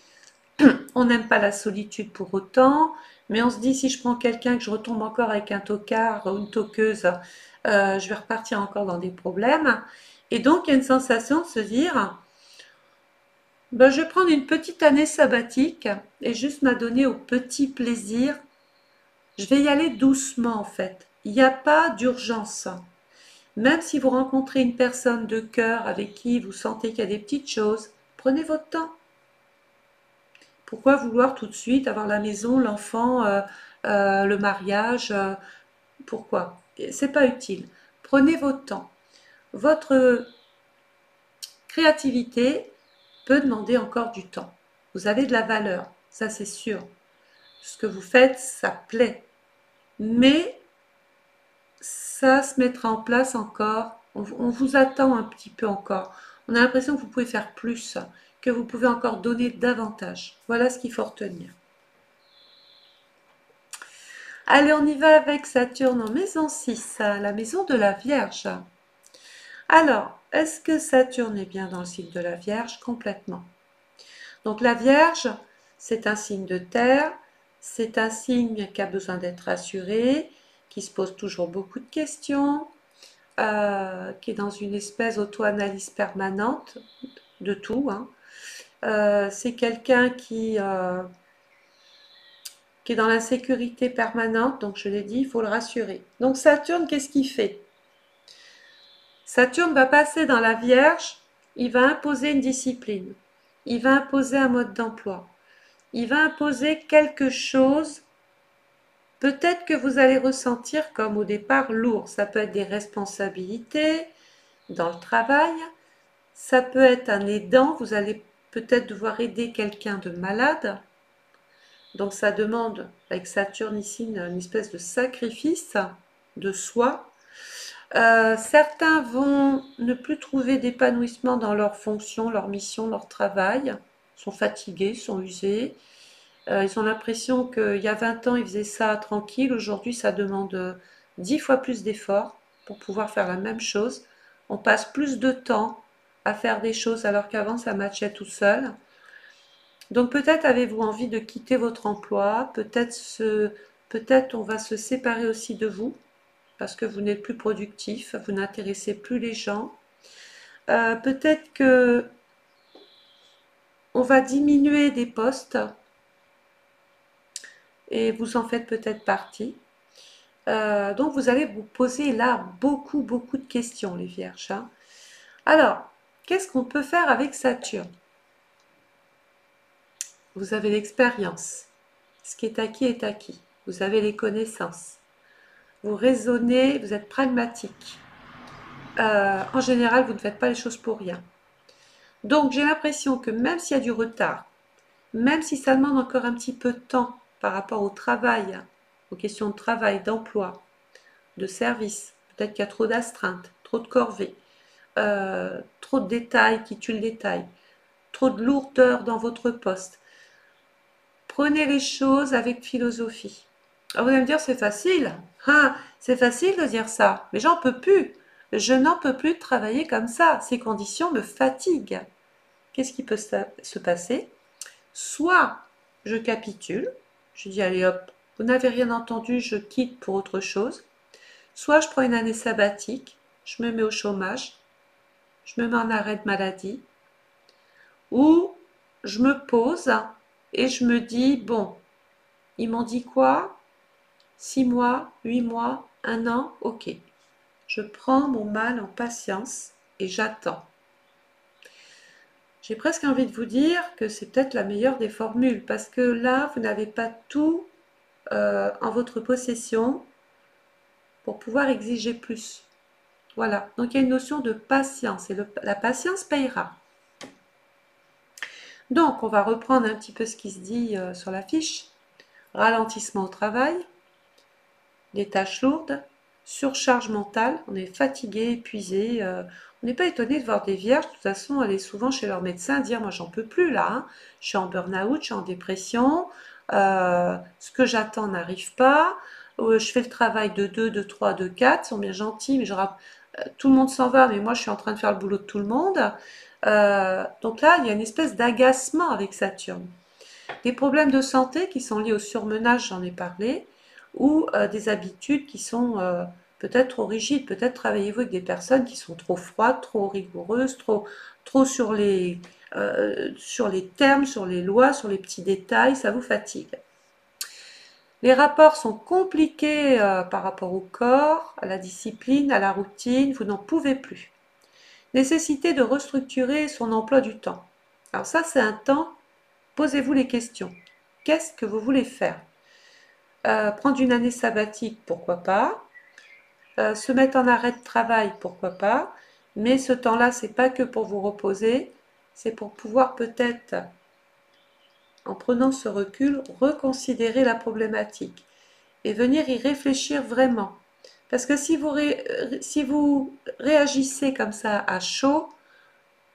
[SPEAKER 1] On n'aime pas la solitude pour autant, mais on se dit si je prends quelqu'un que je retombe encore avec un tocard ou une toqueuse, je vais repartir encore dans des problèmes. Et donc il y a une sensation de se dire, ben, je vais prendre une petite année sabbatique et juste m'adonner au petit plaisir. Je vais y aller doucement en fait. Il n'y a pas d'urgence. Même si vous rencontrez une personne de cœur avec qui vous sentez qu'il y a des petites choses, prenez votre temps. Pourquoi vouloir tout de suite avoir la maison, l'enfant, le mariage pourquoi? C'est pas utile. Prenez votre temps. Votre créativité peut demander encore du temps. Vous avez de la valeur, ça c'est sûr. Ce que vous faites, ça plaît. Mais ça se mettra en place encore. On vous attend un petit peu encore. On a l'impression que vous pouvez faire plus, que vous pouvez encore donner davantage. Voilà ce qu'il faut retenir. Allez, on y va avec Saturne en maison 6, la maison de la Vierge. Alors, est-ce que Saturne est bien dans le signe de la Vierge? Complètement. Donc la Vierge, c'est un signe de terre, c'est un signe qui a besoin d'être rassuré, qui se pose toujours beaucoup de questions, qui est dans une espèce d'auto-analyse permanente de tout, hein. C'est quelqu'un qui est dans l'insécurité permanente, donc je l'ai dit, il faut le rassurer. Donc Saturne, qu'est-ce qu'il fait? Saturne va passer dans la Vierge, il va imposer une discipline, il va imposer un mode d'emploi, il va imposer quelque chose, peut-être que vous allez ressentir comme au départ lourd. Ça peut être des responsabilités dans le travail, ça peut être un aidant, vous allez peut-être devoir aider quelqu'un de malade. Donc ça demande, avec Saturne ici, une espèce de sacrifice de soi. Certains vont ne plus trouver d'épanouissement dans leur fonction, leur mission, leur travail, sont fatigués, sont usés. Ils ont l'impression qu'il y a 20 ans, ils faisaient ça tranquille. Aujourd'hui, ça demande 10 fois plus d'efforts pour pouvoir faire la même chose. On passe plus de temps à faire des choses alors qu'avant, ça matchait tout seul. Donc peut-être avez-vous envie de quitter votre emploi, peut-être on va se séparer aussi de vous parce que vous n'êtes plus productif, vous n'intéressez plus les gens. Peut-être que on va diminuer des postes et vous en faites peut-être partie. Donc vous allez vous poser là beaucoup de questions, les Vierges, hein. Alors, qu'est-ce qu'on peut faire avec Saturne? Vous avez l'expérience. Ce qui est acquis est acquis. Vous avez les connaissances. Vous raisonnez, vous êtes pragmatique. En général, vous ne faites pas les choses pour rien. Donc j'ai l'impression que même s'il y a du retard, même si ça demande encore un petit peu de temps par rapport au travail, aux questions de travail, d'emploi, de service, peut-être qu'il y a trop d'astreintes, trop de corvées, trop de détails qui tuent le détail, trop de lourdeur dans votre poste. Prenez les choses avec philosophie. Alors vous allez me dire, c'est facile. Ah, c'est facile de dire ça, mais j'en peux plus. Je n'en peux plus de travailler comme ça. Ces conditions me fatiguent. Qu'est-ce qui peut se passer? Soit je capitule, je dis allez hop, vous n'avez rien entendu, je quitte pour autre chose. Soit je prends une année sabbatique, je me mets au chômage, je me mets en arrêt de maladie, ou je me pose et je me dis, bon, ils m'ont dit quoi? 6 mois, 8 mois, 1 an, ok. Je prends mon mal en patience et j'attends. J'ai presque envie de vous dire que c'est peut-être la meilleure des formules, parce que là, vous n'avez pas tout en votre possession pour pouvoir exiger plus. Voilà, donc il y a une notion de patience, et la patience payera. Donc, on va reprendre un petit peu ce qui se dit sur la fiche. Ralentissement au travail, des tâches lourdes, surcharge mentale, on est fatigué, épuisé. On n'est pas étonné de voir des vierges, de toute façon, aller souvent chez leur médecin dire moi j'en peux plus là, hein. Je suis en burn-out, je suis en dépression, ce que j'attends n'arrive pas, je fais le travail de 2, de 3, de 4, ils sont bien gentils, mais tout le monde s'en va, mais moi je suis en train de faire le boulot de tout le monde. Donc là, il y a une espèce d'agacement avec Saturne. des problèmes de santé qui sont liés au surmenage, j'en ai parlé, ou des habitudes qui sont peut-être trop rigides. Peut-être travaillez-vous avec des personnes qui sont trop froides, trop rigoureuses, trop sur les termes, sur les lois, sur les petits détails, ça vous fatigue. Les rapports sont compliqués par rapport au corps, à la discipline, à la routine, vous n'en pouvez plus. Nécessité de restructurer son emploi du temps. Alors ça, c'est un temps, posez-vous les questions. Qu'est-ce que vous voulez faire? Prendre une année sabbatique, pourquoi pas? Se mettre en arrêt de travail, pourquoi pas? Mais ce temps-là, c'est pas que pour vous reposer, c'est pour pouvoir peut-être, en prenant ce recul, reconsidérer la problématique et venir y réfléchir vraiment. Parce que si vous réagissez comme ça à chaud,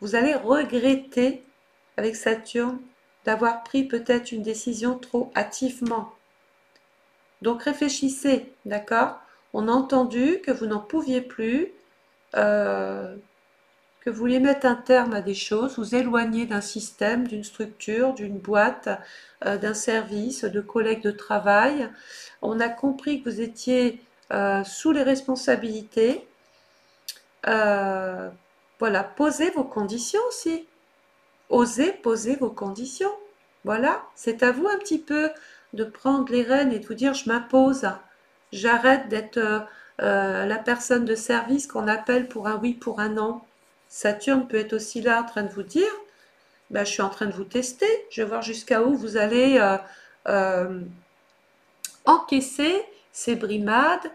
[SPEAKER 1] vous allez regretter avec Saturne d'avoir pris peut-être une décision trop hâtivement. Donc réfléchissez, d'accord? On a entendu que vous n'en pouviez plus, que vous vouliez mettre un terme à des choses, vous éloigner d'un système, d'une structure, d'une boîte, d'un service, de collègues de travail. On a compris que vous étiez sous les responsabilités. Voilà, posez vos conditions aussi. Osez poser vos conditions. Voilà, c'est à vous un petit peu de prendre les rênes et de vous dire je m'impose. J'arrête d'être la personne de service qu'on appelle pour un oui, pour un non. Saturne peut être aussi là en train de vous dire ben, je suis en train de vous tester, je vais voir jusqu'à où vous allez euh, encaisser ces brimades,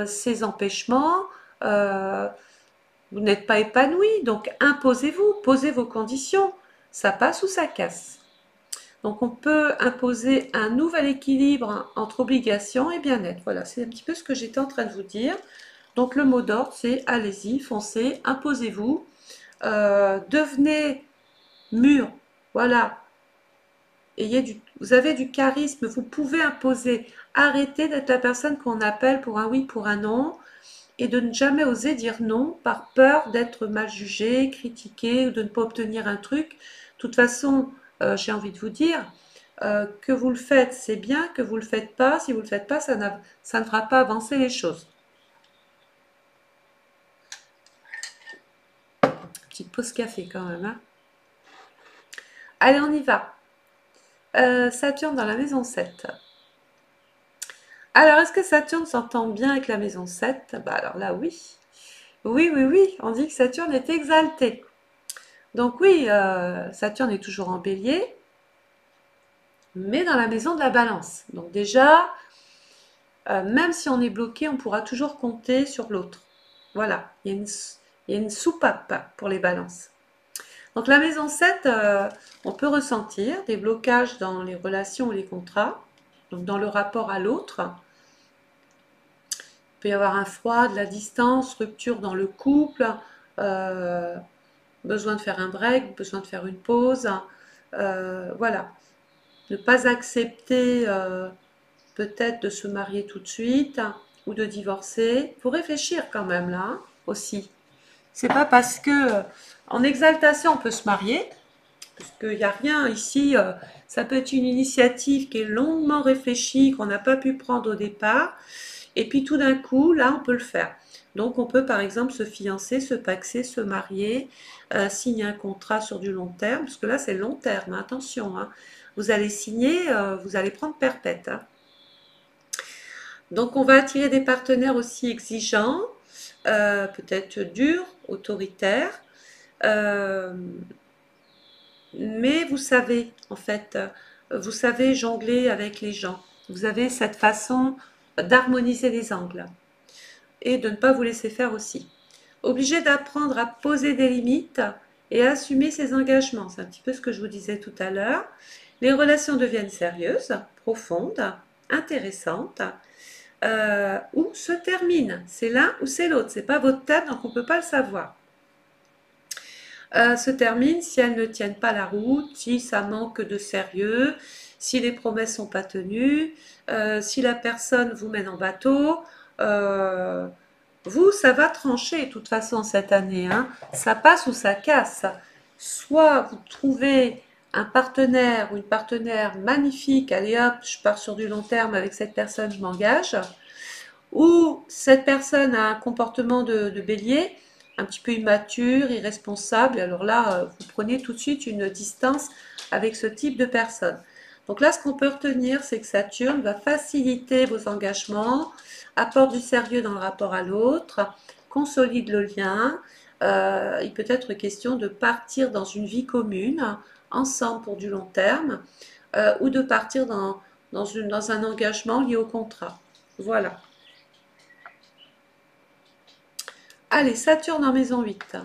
[SPEAKER 1] ces empêchements. Vous n'êtes pas épanoui, donc imposez-vous, posez vos conditions. Ça passe ou ça casse. Donc on peut imposer un nouvel équilibre entre obligation et bien-être. Voilà, c'est un petit peu ce que j'étais en train de vous dire. Donc le mot d'ordre, c'est allez-y, foncez, imposez-vous, devenez mûr. Voilà, vous avez du charisme, vous pouvez imposer. Arrêtez d'être la personne qu'on appelle pour un oui, pour un non, et de ne jamais oser dire non par peur d'être mal jugé, critiqué ou de ne pas obtenir un truc. De toute façon, j'ai envie de vous dire, que vous le faites, c'est bien, que vous ne le faites pas, si vous ne le faites pas, ça ne fera pas avancer les choses. Petite pause café quand même. Hein. Allez, on y va. Saturne dans la maison 7. Alors, est-ce que Saturne s'entend bien avec la maison 7? Bah alors là, oui. Oui, oui, oui, on dit que Saturne est exalté. Donc oui, Saturne est toujours en bélier, mais dans la maison de la balance. Donc déjà, même si on est bloqué, on pourra toujours compter sur l'autre. Voilà, il y a une soupape pour les balances. Donc la maison 7, on peut ressentir des blocages dans les relations ou les contrats, donc dans le rapport à l'autre. Il peut y avoir un froid, de la distance, rupture dans le couple, besoin de faire un break, besoin de faire une pause. Voilà. Ne pas accepter peut-être de se marier tout de suite ou de divorcer. Il faut réfléchir quand même là hein, aussi. C'est pas parce que en exaltation on peut se marier, parce qu'il n'y a rien ici. Ça peut être une initiative qui est longuement réfléchie, qu'on n'a pas pu prendre au départ, et puis tout d'un coup, là, on peut le faire. Donc on peut par exemple se fiancer, se paxer, se marier, signer un contrat sur du long terme, parce que là c'est long terme, hein, attention. Hein. Vous allez signer, vous allez prendre perpète. Hein. Donc on va attirer des partenaires aussi exigeants, peut-être durs, autoritaires, mais vous savez, en fait, vous savez jongler avec les gens. Vous avez cette façon d'harmoniser les angles et de ne pas vous laisser faire aussi. Obligé d'apprendre à poser des limites et à assumer ses engagements. C'est un petit peu ce que je vous disais tout à l'heure. Les relations deviennent sérieuses, profondes, intéressantes, ou se terminent. C'est l'un ou c'est l'autre. C'est pas votre thème, donc on ne peut pas le savoir. Se terminent si elles ne tiennent pas la route, si ça manque de sérieux, si les promesses sont pas tenues, si la personne vous mène en bateau. Vous, ça va trancher de toute façon cette année. Hein. Ça passe ou ça casse. Soit vous trouvez un partenaire ou une partenaire magnifique, allez hop, je pars sur du long terme avec cette personne, je m'engage, ou cette personne a un comportement de bélier, un petit peu immature, irresponsable, alors là, vous prenez tout de suite une distance avec ce type de personne. Donc là, ce qu'on peut retenir, c'est que Saturne va faciliter vos engagements, apporte du sérieux dans le rapport à l'autre, consolide le lien. Il peut être question de partir dans une vie commune, ensemble pour du long terme, ou de partir dans un engagement lié au contrat. Voilà. Allez, Saturne en maison 8.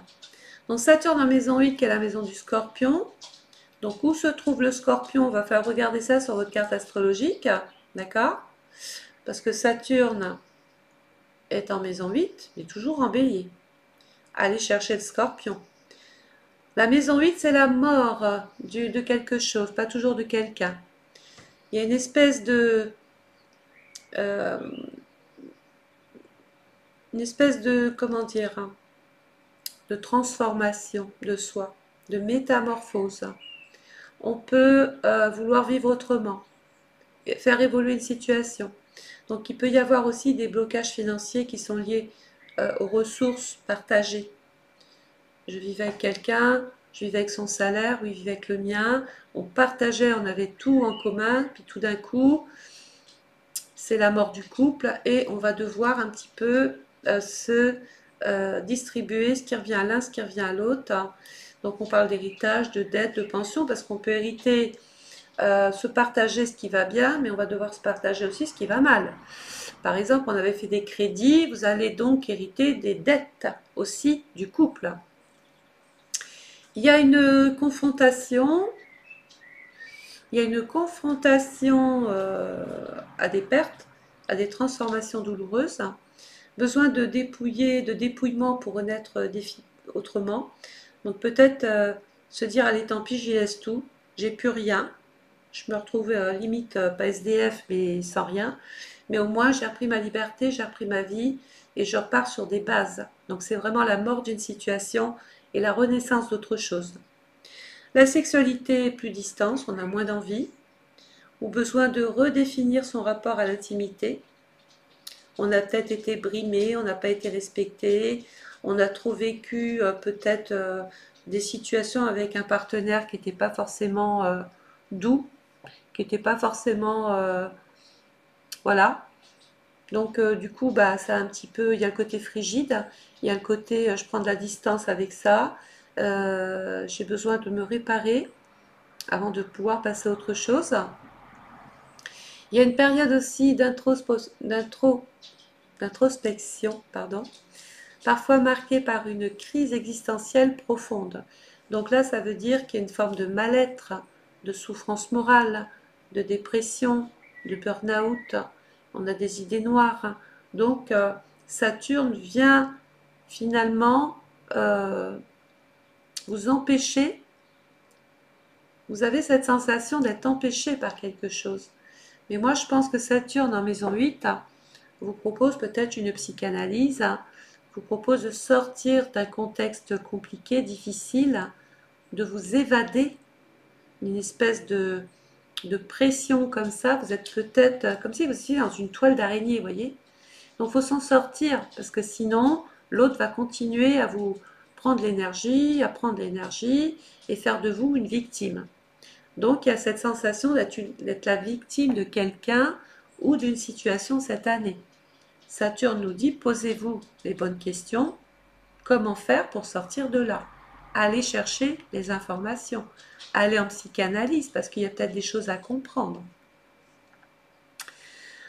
[SPEAKER 1] Donc Saturne en maison 8, qui est la maison du Scorpion. Donc où se trouve le Scorpion? On va faire regarder ça sur votre carte astrologique. D'accord? Parce que Saturne est en maison 8, mais toujours en bélier. Allez chercher le Scorpion. La maison 8, c'est la mort de quelque chose, pas toujours de quelqu'un. Il y a une espèce euh, comment dire, de transformation de soi, de métamorphose. On peut vouloir vivre autrement, faire évoluer une situation. Donc il peut y avoir aussi des blocages financiers qui sont liés aux ressources partagées. Je vivais avec quelqu'un, je vivais avec son salaire, lui vivait avec le mien, on partageait, on avait tout en commun, puis tout d'un coup, c'est la mort du couple et on va devoir un petit peu se distribuer ce qui revient à l'un, ce qui revient à l'autre. Donc on parle d'héritage, de dette, de pension, parce qu'on peut hériter, se partager ce qui va bien, mais on va devoir se partager aussi ce qui va mal. Par exemple, on avait fait des crédits, vous allez donc hériter des dettes aussi du couple. Il y a une confrontation, à des pertes, à des transformations douloureuses, besoin de dépouiller, de dépouillement pour renaître autrement. Donc peut-être se dire allez tant pis, j'y laisse tout, j'ai plus rien, je me retrouve limite pas SDF mais sans rien, mais au moins j'ai repris ma liberté, j'ai repris ma vie et je repars sur des bases. Donc c'est vraiment la mort d'une situation et la renaissance d'autre chose. La sexualité, plus distance, on a moins d'envie, ou besoin de redéfinir son rapport à l'intimité. On a peut-être été brimé, on n'a pas été respecté, on a trop vécu peut-être des situations avec un partenaire qui n'était pas forcément doux, qui n'était pas forcément voilà. Donc du coup bah ça un petit peu, il y a le côté frigide, il y a le côté je prends de la distance avec ça, j'ai besoin de me réparer avant de pouvoir passer à autre chose. Il y a une période aussi d'introspection, pardon, parfois marquée par une crise existentielle profonde. Donc là, ça veut dire qu'il y a une forme de mal-être, de souffrance morale, de dépression, de burn-out. On a des idées noires. Donc Saturne vient finalement vous empêcher. Vous avez cette sensation d'être empêché par quelque chose. Mais moi, je pense que Saturne en maison 8 vous propose peut-être une psychanalyse, vous propose de sortir d'un contexte compliqué, difficile, de vous évader d'une espèce de pression comme ça. Vous êtes peut-être comme si vous étiez dans une toile d'araignée, vous voyez. Donc il faut s'en sortir parce que sinon, l'autre va continuer à vous prendre l'énergie, à prendre l'énergie et faire de vous une victime. Donc il y a cette sensation d'être la victime de quelqu'un ou d'une situation cette année. Saturne nous dit posez-vous les bonnes questions. Comment faire pour sortir de là? Allez chercher les informations. Allez en psychanalyse parce qu'il y a peut-être des choses à comprendre.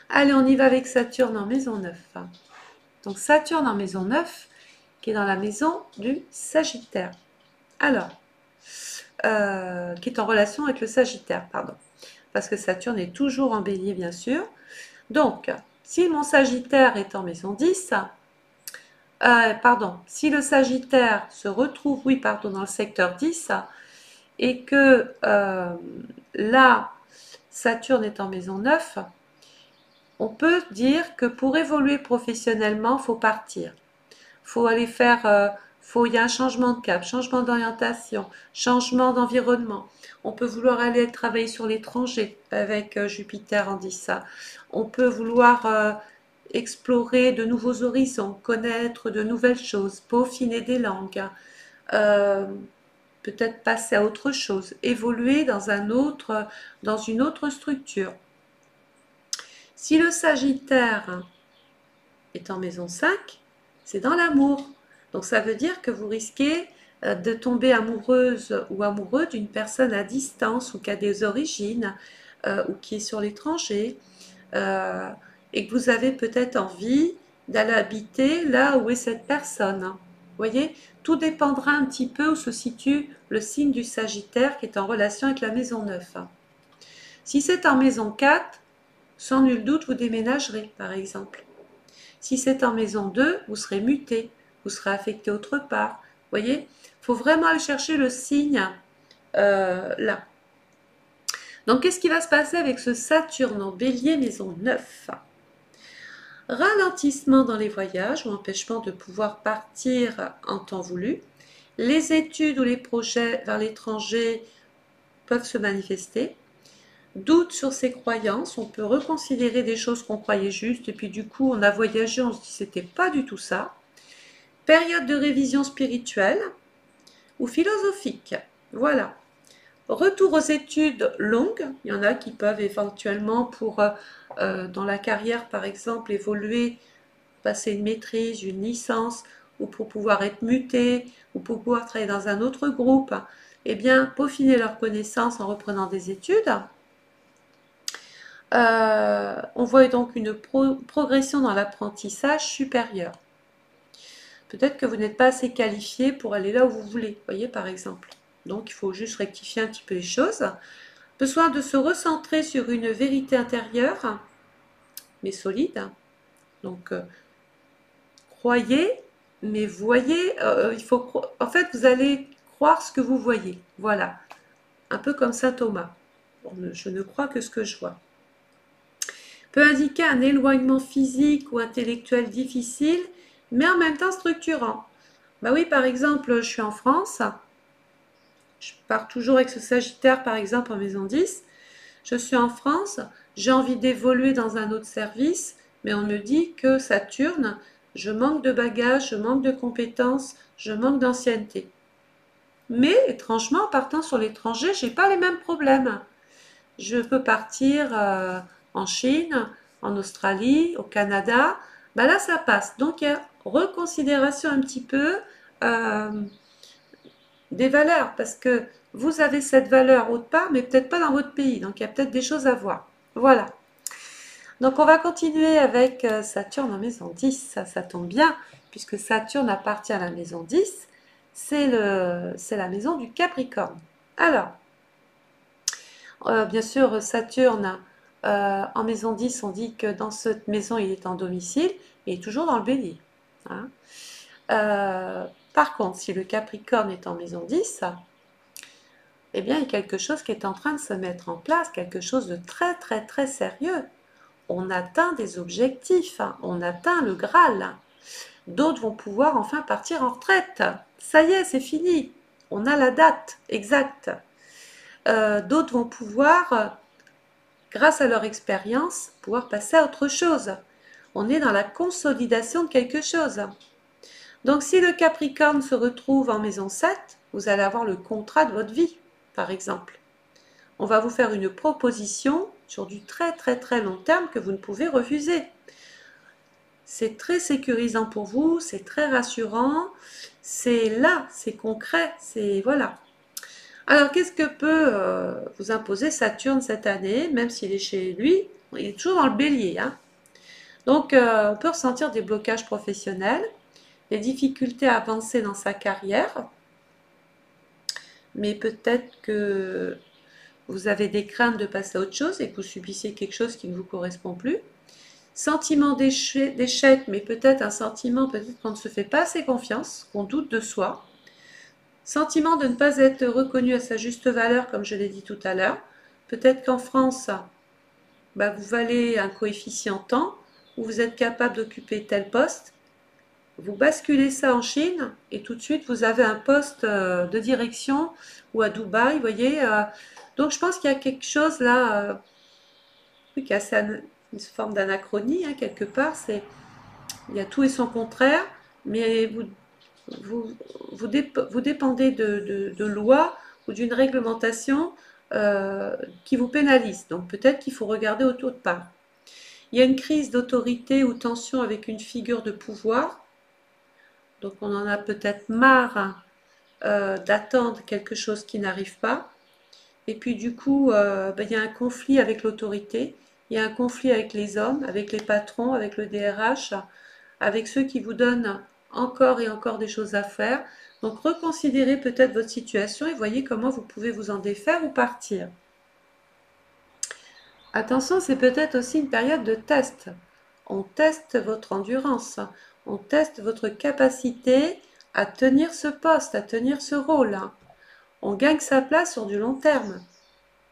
[SPEAKER 1] Allez, on y va avec Saturne en maison 9. Donc Saturne en maison 9 qui est dans la maison du Sagittaire. Alors, qui est en relation avec le Sagittaire, pardon. Parce que Saturne est toujours en bélier, bien sûr. Donc, si mon Sagittaire est en maison 10, si le Sagittaire se retrouve, oui, pardon, dans le secteur 10, et que là, Saturne est en maison 9, on peut dire que pour évoluer professionnellement, il faut partir. Faut aller faire, il y a un changement de cap, changement d'orientation, changement d'environnement. On peut vouloir aller travailler sur l'étranger avec Jupiter en dit ça. On peut vouloir explorer de nouveaux horizons, connaître de nouvelles choses, peaufiner des langues, euh, peut-être passer à autre chose, évoluer dans une autre structure. Si le Sagittaire est en maison 5, c'est dans l'amour. Donc ça veut dire que vous risquez de tomber amoureuse ou amoureux d'une personne à distance ou qui a des origines ou qui est sur l'étranger euh, et que vous avez peut-être envie d'aller habiter là où est cette personne. Vous voyez, tout dépendra un petit peu où se situe le signe du Sagittaire qui est en relation avec la maison 9. Si c'est en maison 4, sans nul doute, vous déménagerez, par exemple. Si c'est en maison 2, vous serez muté, vous serez affecté autre part. Vous voyez, il faut vraiment aller chercher le signe là. Donc, qu'est-ce qui va se passer avec ce Saturne en Bélier, maison 9? Ralentissement dans les voyages ou empêchement de pouvoir partir en temps voulu. Les études ou les projets vers l'étranger peuvent se manifester. Doute sur ses croyances, on peut reconsidérer des choses qu'on croyait justes et puis du coup on a voyagé, on se dit c'était pas du tout ça. Période de révision spirituelle ou philosophique. Voilà. Retour aux études longues, il y en a qui peuvent éventuellement dans la carrière par exemple évoluer, passer une maîtrise, une licence ou pour pouvoir être muté ou pour pouvoir travailler dans un autre groupe, eh bien peaufiner leurs connaissances en reprenant des études. On voit donc une progression dans l'apprentissage supérieur. Peut-être que vous n'êtes pas assez qualifié pour aller là où vous voulez, voyez par exemple. Donc il faut juste rectifier un petit peu les choses. Besoin de se recentrer sur une vérité intérieure, mais solide. Donc croyez, mais voyez, en fait vous allez croire ce que vous voyez. Voilà, un peu comme saint Thomas. Bon, je ne crois que ce que je vois. Peut indiquer un éloignement physique ou intellectuel difficile, mais en même temps structurant. Bah oui, par exemple, je suis en France, je pars toujours avec ce Sagittaire, par exemple, en maison 10. Je suis en France, j'ai envie d'évoluer dans un autre service, mais on me dit que Saturne, je manque de bagages, je manque de compétences, je manque d'ancienneté. Mais étrangement, en partant sur l'étranger, j'ai pas les mêmes problèmes. Je peux partir en Chine, en Australie, au Canada. Ben là, ça passe. Donc, il y a reconsidération un petit peu euh, des valeurs, parce que vous avez cette valeur autre part, mais peut-être pas dans votre pays. Donc, il y a peut-être des choses à voir. Voilà. Donc, on va continuer avec Saturne en maison 10. Ça tombe bien, puisque Saturne appartient à la maison 10. C'est la maison du Capricorne. Alors, bien sûr, Saturne, en maison 10, on dit que dans cette maison, il est en domicile et il est toujours dans le bélier. Hein. Par contre, si le Capricorne est en maison 10, eh bien, il y a quelque chose qui est en train de se mettre en place, quelque chose de très, très, très sérieux. On atteint des objectifs, hein, on atteint le Graal. D'autres vont pouvoir enfin partir en retraite. Ça y est, c'est fini. On a la date exacte. D'autres vont pouvoir grâce à leur expérience, pouvoir passer à autre chose. On est dans la consolidation de quelque chose. Donc si le Capricorne se retrouve en maison 7, vous allez avoir le contrat de votre vie, par exemple. On va vous faire une proposition sur du très très très long terme que vous ne pouvez refuser. C'est très sécurisant pour vous, c'est très rassurant, c'est là, c'est concret, c'est voilà. Alors, qu'est-ce que peut vous imposer Saturne cette année, même s'il est chez lui? Il est toujours dans le bélier. Hein. Donc, on peut ressentir des blocages professionnels, des difficultés à avancer dans sa carrière, mais peut-être que vous avez des craintes de passer à autre chose et que vous subissiez quelque chose qui ne vous correspond plus. Sentiment d'échec, mais peut-être un sentiment peut-être qu'on ne se fait pas assez confiance, qu'on doute de soi. Sentiment de ne pas être reconnu à sa juste valeur, comme je l'ai dit tout à l'heure. Peut-être qu'en France, vous valez un coefficient temps, où vous êtes capable d'occuper tel poste, vous basculez ça en Chine et tout de suite vous avez un poste de direction ou à Dubaï, vous voyez. Donc je pense qu'il y a quelque chose là, qui est assez une forme d'anachronie hein, quelque part. Il y a tout et son contraire, mais vous, vous dépendez de lois ou d'une réglementation qui vous pénalise. Donc peut-être qu'il faut regarder autour de part. Il y a une crise d'autorité ou tension avec une figure de pouvoir. Donc on en a peut-être marre d'attendre quelque chose qui n'arrive pas. Et puis du coup, ben, il y a un conflit avec l'autorité, il y a un conflit avec les hommes, avec les patrons, avec le DRH, avec ceux qui vous donnent encore et encore des choses à faire. Donc reconsidérez peut-être votre situation et voyez comment vous pouvez vous en défaire ou partir. Attention, c'est peut-être aussi une période de test. On teste votre endurance, on teste votre capacité à tenir ce poste, à tenir ce rôle. On gagne sa place sur du long terme.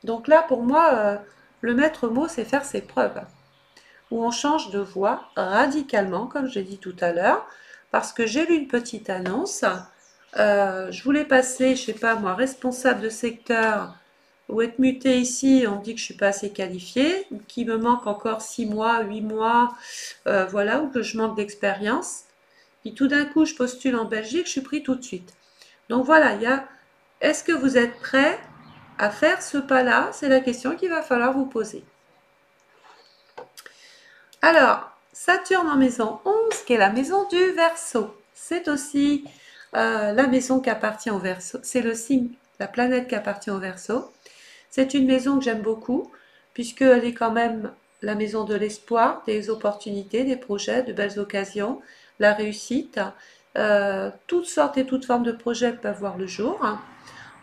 [SPEAKER 1] Donc là, pour moi, le maître mot, c'est faire ses preuves. Où on change de voie radicalement, comme j'ai dit tout à l'heure, parce que j'ai lu une petite annonce. Je voulais passer, je sais pas moi, responsable de secteur ou être muté ici, on me dit que je suis pas assez qualifiée, qu'il me manque encore 6 mois, 8 mois, voilà, ou que je manque d'expérience. Puis tout d'un coup, je postule en Belgique, je suis pris tout de suite. Donc voilà, il y a, est-ce que vous êtes prêt à faire ce pas-là? C'est la question qu'il va falloir vous poser. Alors, Saturne en maison 11, qui est la maison du Verseau. C'est aussi la maison qui appartient au Verseau. C'est le signe, la planète qui appartient au Verseau. C'est une maison que j'aime beaucoup, puisqu'elle est quand même la maison de l'espoir, des opportunités, des projets, de belles occasions, la réussite. Toutes sortes et toutes formes de projets peuvent voir le jour.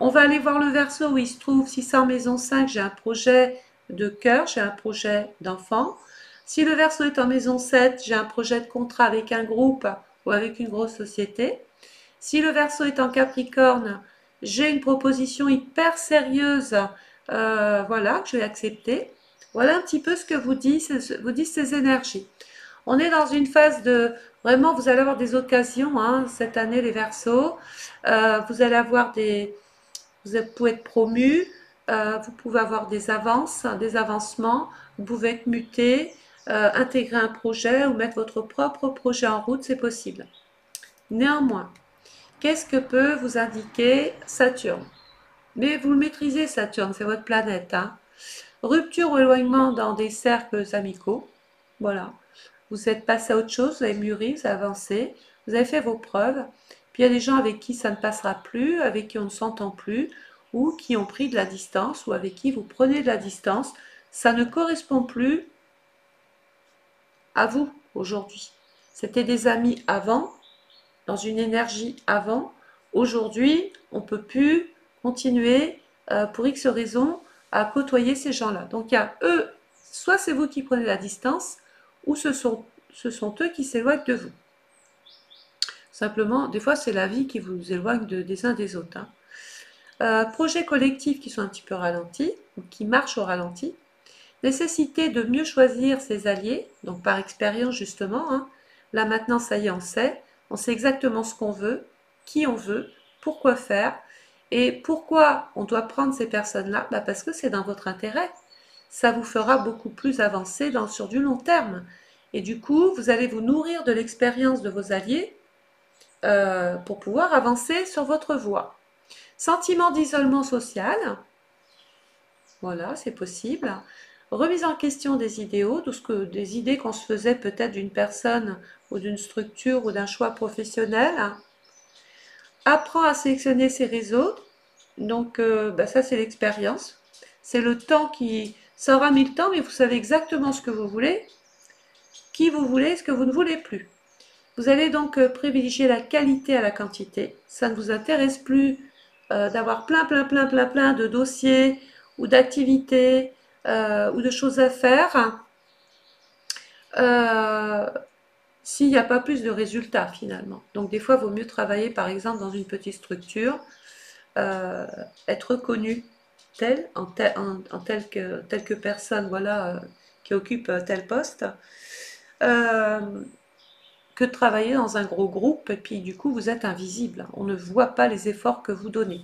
[SPEAKER 1] On va aller voir le Verseau où il se trouve, si c'est en maison 5, j'ai un projet de cœur, j'ai un projet d'enfant. Si le Verseau est en maison 7, j'ai un projet de contrat avec un groupe ou avec une grosse société. Si le Verseau est en Capricorne, j'ai une proposition hyper sérieuse, voilà, que je vais accepter. Voilà un petit peu ce que vous disent ces énergies. On est dans une phase de, vraiment, vous allez avoir des occasions hein, cette année, les Verseaux. Vous allez avoir vous pouvez être promu, vous pouvez avoir des avances, des avancements, vous pouvez être muté, intégrer un projet ou mettre votre propre projet en route, c'est possible. Néanmoins, qu'est-ce que peut vous indiquer Saturne? Mais vous le maîtrisez, Saturne, c'est votre planète. Hein. Rupture ou éloignement dans des cercles amicaux. Voilà. Vous êtes passé à autre chose, vous avez mûri, vous avez avancé, vous avez fait vos preuves. Puis il y a des gens avec qui ça ne passera plus, avec qui on ne s'entend plus, ou qui ont pris de la distance, ou avec qui vous prenez de la distance. Ça ne correspond plus à vous aujourd'hui. C'était des amis avant, dans une énergie avant. Aujourd'hui, on ne peut plus continuer, pour X raisons, à côtoyer ces gens-là. Donc il y a eux, soit c'est vous qui prenez la distance, ou ce sont eux qui s'éloignent de vous. Simplement, des fois, c'est la vie qui vous éloigne des uns des autres. Hein. Projets collectifs qui sont un petit peu ralentis, ou qui marchent au ralenti. Nécessité de mieux choisir ses alliés, donc par expérience justement. Hein. Là maintenant, ça y est, on sait exactement ce qu'on veut, qui on veut, pourquoi faire. Et pourquoi on doit prendre ces personnes-là? Bah parce que c'est dans votre intérêt. Ça vous fera beaucoup plus avancer sur du long terme. Et du coup, vous allez vous nourrir de l'expérience de vos alliés pour pouvoir avancer sur votre voie. Sentiment d'isolement social, voilà, c'est possible. Remise en question des idéaux, des idées qu'on se faisait peut-être d'une personne ou d'une structure ou d'un choix professionnel. Apprend à sélectionner ses réseaux. Donc, bah, ça, c'est l'expérience. C'est le temps qui... Ça aura mis le temps, mais vous savez exactement ce que vous voulez, qui vous voulez, ce que vous ne voulez plus. Vous allez donc privilégier la qualité à la quantité. Ça ne vous intéresse plus d'avoir plein de dossiers ou d'activités ou de choses à faire s'il n'y a pas plus de résultats finalement. Donc des fois, il vaut mieux travailler par exemple dans une petite structure, être reconnu en tel que personne voilà, qui occupe tel poste. Euh, que de travailler dans un gros groupe et puis du coup vous êtes invisible. On ne voit pas les efforts que vous donnez.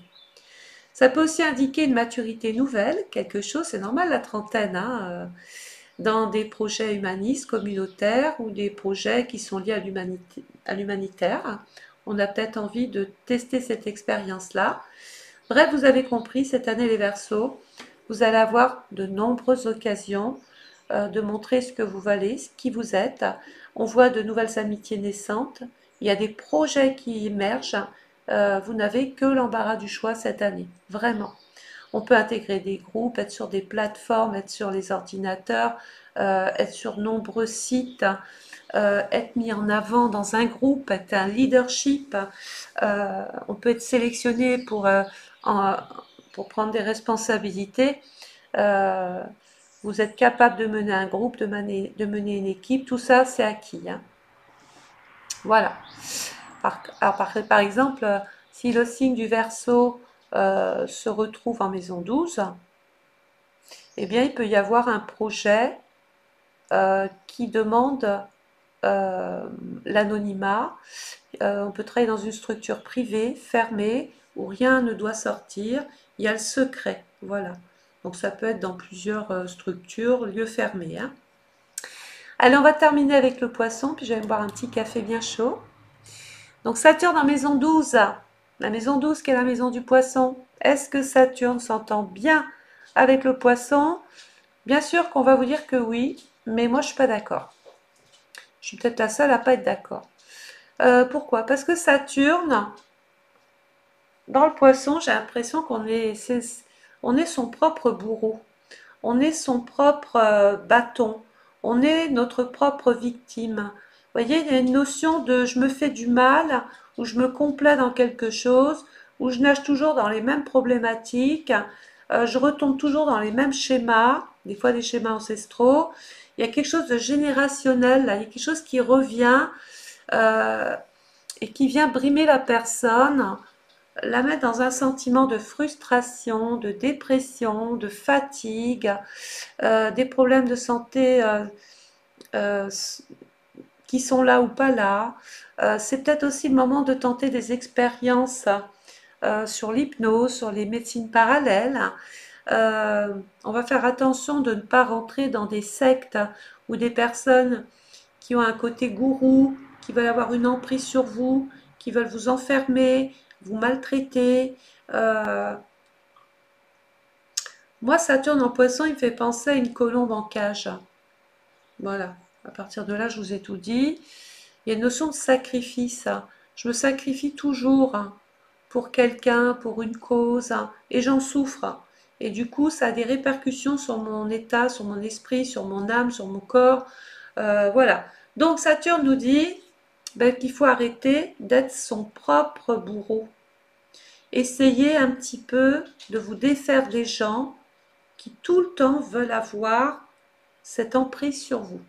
[SPEAKER 1] Ça peut aussi indiquer une maturité nouvelle, quelque chose, c'est normal la trentaine, hein, dans des projets humanistes, communautaires ou des projets qui sont liés à l'humanitaire. On a peut-être envie de tester cette expérience-là. Bref, vous avez compris, cette année les Verseaux, vous allez avoir de nombreuses occasions de montrer ce que vous valez, ce qui vous êtes. On voit de nouvelles amitiés naissantes. Il y a des projets qui émergent. Vous n'avez que l'embarras du choix cette année, vraiment. On peut intégrer des groupes, être sur des plateformes, être sur les ordinateurs, être sur nombreux sites, être mis en avant dans un groupe, être un leadership. On peut être sélectionné pour prendre des responsabilités. Euh, vous êtes capable de mener un groupe, de mener une équipe, tout ça c'est acquis, hein. Voilà. Par exemple, si le signe du Verseau se retrouve en maison 12, eh bien il peut y avoir un projet qui demande l'anonymat. On peut travailler dans une structure privée, fermée, où rien ne doit sortir. Il y a le secret, voilà. Donc ça peut être dans plusieurs structures, lieux fermés, hein. Allez, on va terminer avec le poisson, puis je vais me boire un petit café bien chaud. Donc Saturne en maison 12, la maison 12 qui est la maison du poisson. Est-ce que Saturne s'entend bien avec le poisson? Bien sûr qu'on va vous dire que oui, mais moi je suis pas d'accord. Je suis peut-être la seule à pas être d'accord. Pourquoi? Parce que Saturne, dans le poisson, j'ai l'impression on est son propre bourreau. On est son propre bâton. On est notre propre victime. Vous voyez, il y a une notion de je me fais du mal, ou je me complais dans quelque chose, ou je nage toujours dans les mêmes problématiques, je retombe toujours dans les mêmes schémas, des fois des schémas ancestraux. Il y a quelque chose de générationnel, là. Il y a quelque chose qui revient euh, et qui vient brimer la personne, la mettre dans un sentiment de frustration, de dépression, de fatigue, des problèmes de santé euh, qui sont là ou pas là. C'est peut-être aussi le moment de tenter des expériences sur l'hypnose, sur les médecines parallèles. On va faire attention de ne pas rentrer dans des sectes ou des personnes qui ont un côté gourou, qui veulent avoir une emprise sur vous, qui veulent vous enfermer, vous maltraiter. Euh, Moi, Saturne en poisson, il me fait penser à une colombe en cage. Voilà, à partir de là, je vous ai tout dit. Il y a une notion de sacrifice. Je me sacrifie toujours pour quelqu'un, pour une cause, et j'en souffre. Et du coup, ça a des répercussions sur mon état, sur mon esprit, sur mon âme, sur mon corps. Voilà. Donc Saturne nous dit ben, qu'il faut arrêter d'être son propre bourreau. Essayez un petit peu de vous défaire des gens qui tout le temps veulent avoir cette emprise sur vous.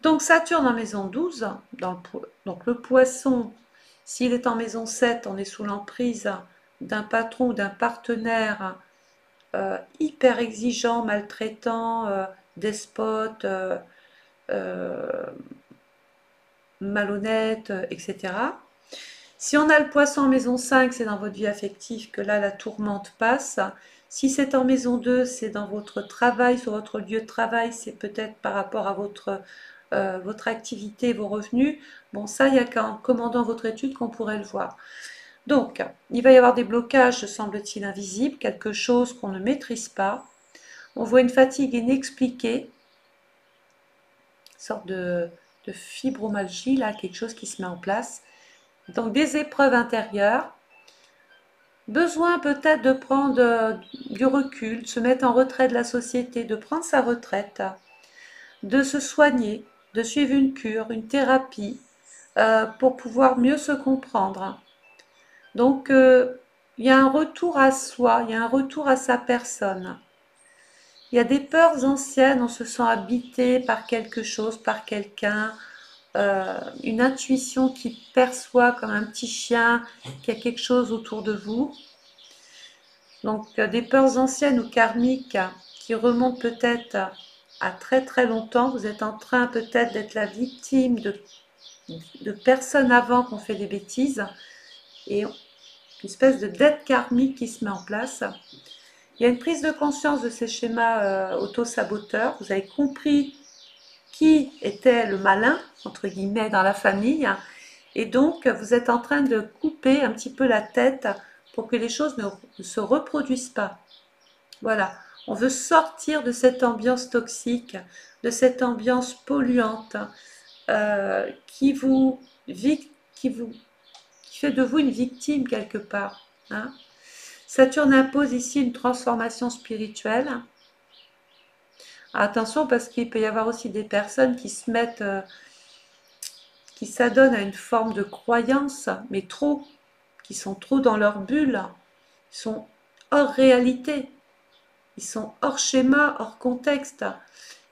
[SPEAKER 1] Donc Saturne en maison 12, donc le poisson, s'il est en maison 7, on est sous l'emprise d'un patron ou d'un partenaire hyper exigeant, maltraitant, despote, euh, malhonnête, etc. Si on a le poisson en maison 5, c'est dans votre vie affective que là la tourmente passe. Si c'est en maison 2, c'est dans votre travail, sur votre lieu de travail, c'est peut-être par rapport à votre activité, vos revenus. Bon, ça, il n'y a qu'en commandant votre étude qu'on pourrait le voir. Donc, il va y avoir des blocages, semble-t-il, invisibles, quelque chose qu'on ne maîtrise pas. On voit une fatigue inexpliquée, une sorte de fibromyalgie, là, quelque chose qui se met en place. Donc, des épreuves intérieures. Besoin peut-être de prendre du recul, de se mettre en retrait de la société, de prendre sa retraite, de se soigner, de suivre une cure, une thérapie, pour pouvoir mieux se comprendre. Donc, il y a un retour à soi, il y a un retour à sa personne. Il y a des peurs anciennes, on se sent habité par quelque chose, par quelqu'un, une intuition qui perçoit comme un petit chien qu'il y a quelque chose autour de vous. Donc, des peurs anciennes ou karmiques qui remontent peut-être à très très longtemps. Vous êtes en train peut-être d'être la victime de personnes avant qui ont fait des bêtises et une espèce de dette karmique qui se met en place. Il y a une prise de conscience de ces schémas auto-saboteurs. Vous avez compris qui était le malin, entre guillemets, dans la famille. Et donc, vous êtes en train de couper un petit peu la tête pour que les choses ne se reproduisent pas. Voilà. On veut sortir de cette ambiance toxique, de cette ambiance polluante qui vous, qui vous qui fait de vous une victime quelque part. Hein. Saturne impose ici une transformation spirituelle. Attention parce qu'il peut y avoir aussi des personnes qui se mettent, qui s'adonnent à une forme de croyance, mais trop, qui sont trop dans leur bulle, ils sont hors réalité, ils sont hors schéma, hors contexte.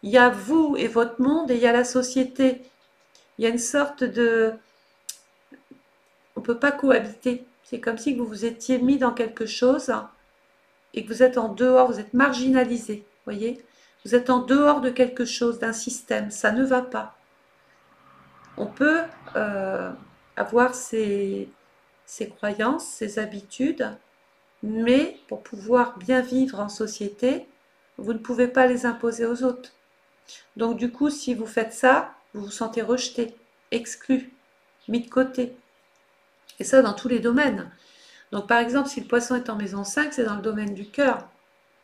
[SPEAKER 1] Il y a vous et votre monde et il y a la société. Il y a une sorte de... On ne peut pas cohabiter. C'est comme si vous vous étiez mis dans quelque chose et que vous êtes en dehors, vous êtes marginalisé, voyez. Vous êtes en dehors de quelque chose, d'un système, ça ne va pas. On peut avoir ses croyances, ses habitudes, mais pour pouvoir bien vivre en société, vous ne pouvez pas les imposer aux autres. Donc du coup, si vous faites ça, vous vous sentez rejeté, exclu, mis de côté. Et ça dans tous les domaines. Donc par exemple, si le poisson est en maison 5, c'est dans le domaine du cœur.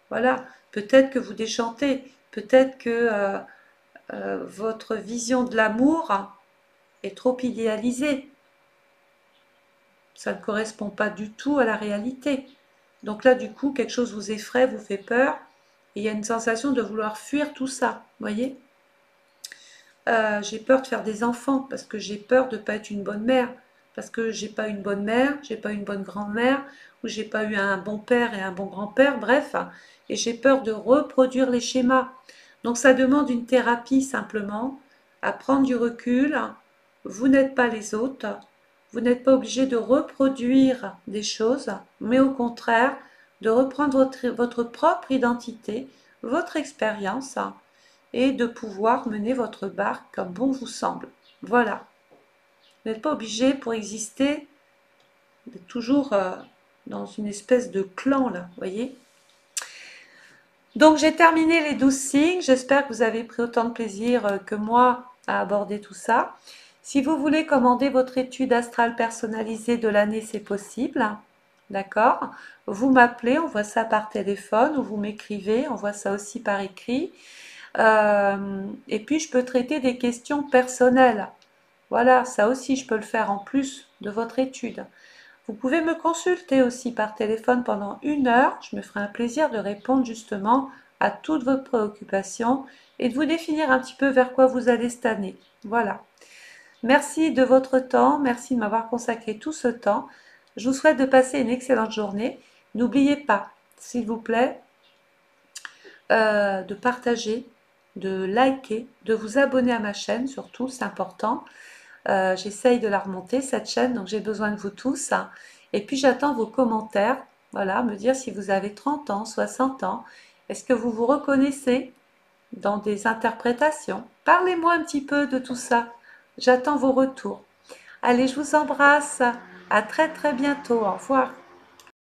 [SPEAKER 1] Voilà, peut-être que vous déchantez, peut-être que votre vision de l'amour est trop idéalisée. Ça ne correspond pas du tout à la réalité. Donc là, du coup, quelque chose vous effraie, vous fait peur, et il y a une sensation de vouloir fuir tout ça, voyez. J'ai peur de faire des enfants, parce que j'ai peur de ne pas être une bonne mère, parce que j'ai pas une bonne mère, j'ai pas une bonne grand-mère, ou j'ai pas eu un bon père et un bon grand-père, bref, et j'ai peur de reproduire les schémas. Donc ça demande une thérapie simplement, à prendre du recul. Vous n'êtes pas les autres, vous n'êtes pas obligé de reproduire des choses, mais au contraire, de reprendre votre propre identité, votre expérience, et de pouvoir mener votre barque comme bon vous semble. Voilà. Vous n'êtes pas obligé pour exister d'être toujours dans une espèce de clan là, voyez. Donc j'ai terminé les 12 signes, j'espère que vous avez pris autant de plaisir que moi à aborder tout ça. Si vous voulez commander votre étude astrale personnalisée de l'année, c'est possible, d'accord. Vous m'appelez, on voit ça par téléphone, ou vous m'écrivez, on voit ça aussi par écrit. Et puis je peux traiter des questions personnelles. Voilà, ça aussi je peux le faire en plus de votre étude. Vous pouvez me consulter aussi par téléphone pendant 1 heure. Je me ferai un plaisir de répondre justement à toutes vos préoccupations et de vous définir un petit peu vers quoi vous allez cette année. Voilà. Merci de votre temps, merci de m'avoir consacré tout ce temps. Je vous souhaite de passer une excellente journée. N'oubliez pas, s'il vous plaît, de partager, de liker, de vous abonner à ma chaîne surtout, c'est important. J'essaye de la remonter cette chaîne, donc j'ai besoin de vous tous. Et puis j'attends vos commentaires, voilà, me dire si vous avez 30 ans, 60 ans, est-ce que vous vous reconnaissez dans des interprétations? Parlez-moi un petit peu de tout ça, j'attends vos retours. Allez, je vous embrasse, à très très bientôt, au revoir.